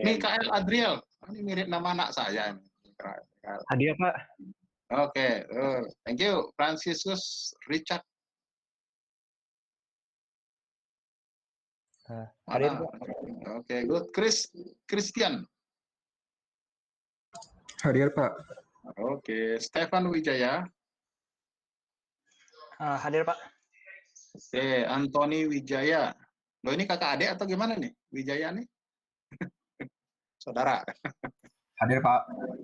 Mikael Adriel. Ini mirip nama anak saya. Hadir, Pak. Oke, thank you. Franciscus Richard. Hadir, Mana? Pak. Oke, good. Christian. Hadir, Pak. Oke, Stefan Wijaya. Hadir, Pak. Oke, Anthony Wijaya. Loh, ini kakak adik atau gimana nih? Wijaya nih? Saudara. Hadir, Pak.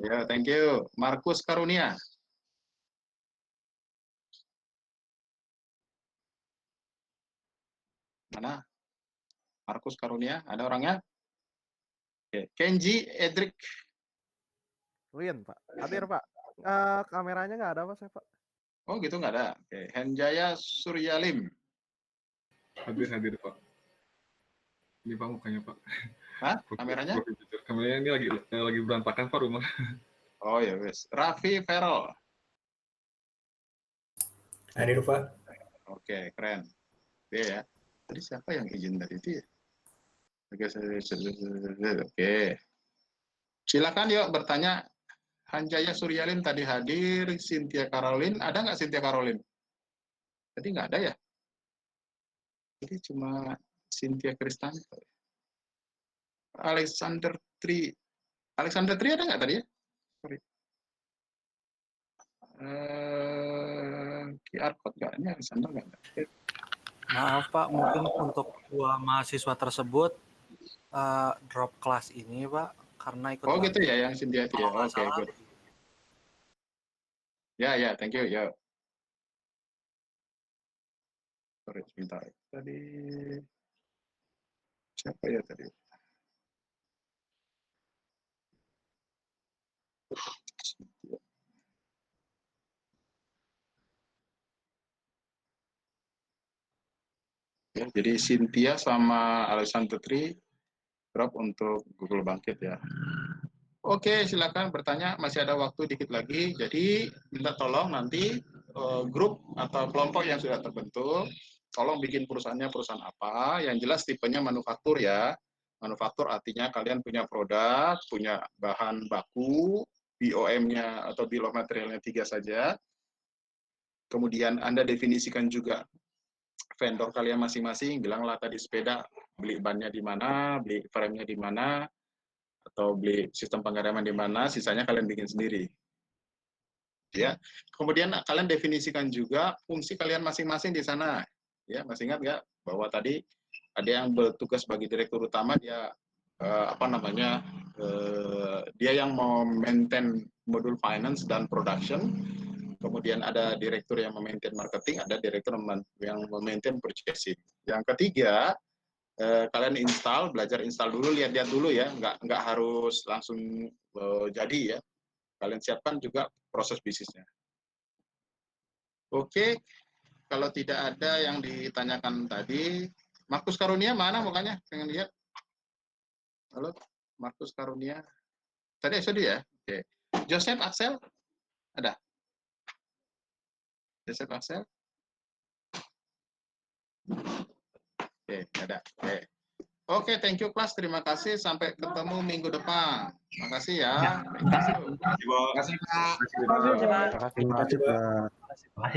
Ya, thank you. Markus Karunia. Mana? Markus Karunia, ada orangnya? Oke. Kenji Edric. Win, Pak. Hadir, Pak. Kameranya nggak ada, Pak, saya, Pak. Oh, gitu nggak ada. Oke. Henjaya Suryalim. Hadir, Pak. Ini Pak mukanya, Pak. Hah? Kameranya? Kameranya ini lagi berantakan, Pak, rumah. Oh, ya wes. Raffi Feral. Hadir, Pak. Oke, keren. Oke ya. Tadi siapa yang izin tadi itu ya? Oke. Silakan yuk bertanya. Hanjaya Suryalim tadi hadir, Cynthia Caroline. Ada nggak Cynthia Caroline? Tadi nggak ada ya? Jadi cuma Cynthia Kristanto. Alexander Tri. Alexander Tri ada nggak tadi ya? Sorry. QR code nggak? Ini Alexander nggak ada. Maaf, Pak. Mungkin untuk dua mahasiswa tersebut drop kelas ini, Pak, karena ikut. Oh gitu ya, yang Cynthia itu ya. Oke, good. Ya, ya, thank you. Ya. Sorry, sebentar. Tadi siapa ya tadi? Ya, jadi Cynthia sama Alexander Tri drop untuk Google Bangkit ya. Oke, silakan bertanya. Masih ada waktu dikit lagi. Jadi minta tolong nanti grup atau kelompok yang sudah terbentuk, tolong bikin perusahaannya perusahaan apa. Yang jelas tipenya manufaktur ya. Manufaktur artinya kalian punya produk, punya bahan baku, BOM-nya atau bill of materialnya 3 saja. Kemudian Anda definisikan juga vendor kalian masing-masing. Bilanglah tadi sepeda, beli bannya di mana, beli frame-nya di mana, atau beli sistem penggereman di mana, sisanya kalian bikin sendiri. Ya. Kemudian kalian definisikan juga fungsi kalian masing-masing di sana. Ya, masih ingat nggak bahwa tadi ada yang bertugas sebagai direktur utama, dia dia yang maintain modul finance dan production. Kemudian ada direktur yang memaintain marketing, ada direktur yang memaintain purchasing. Yang ketiga, kalian belajar install dulu, lihat-lihat dulu ya, nggak harus langsung jadi ya. Kalian siapkan juga proses bisnisnya. Oke, kalau tidak ada yang ditanyakan tadi, Markus Karunia mana mukanya? Pengen lihat. Halo, Markus Karunia. Tadi ya? Oke. Joseph Axel? Ada? Joseph Axel? Oke, ada. Oke, thank you kelas. Terima kasih. Sampai ketemu minggu depan. Makasih ya. Terima kasih. Terima kasih, Pak. Terima kasih, Pak. Terima kasih, Pak.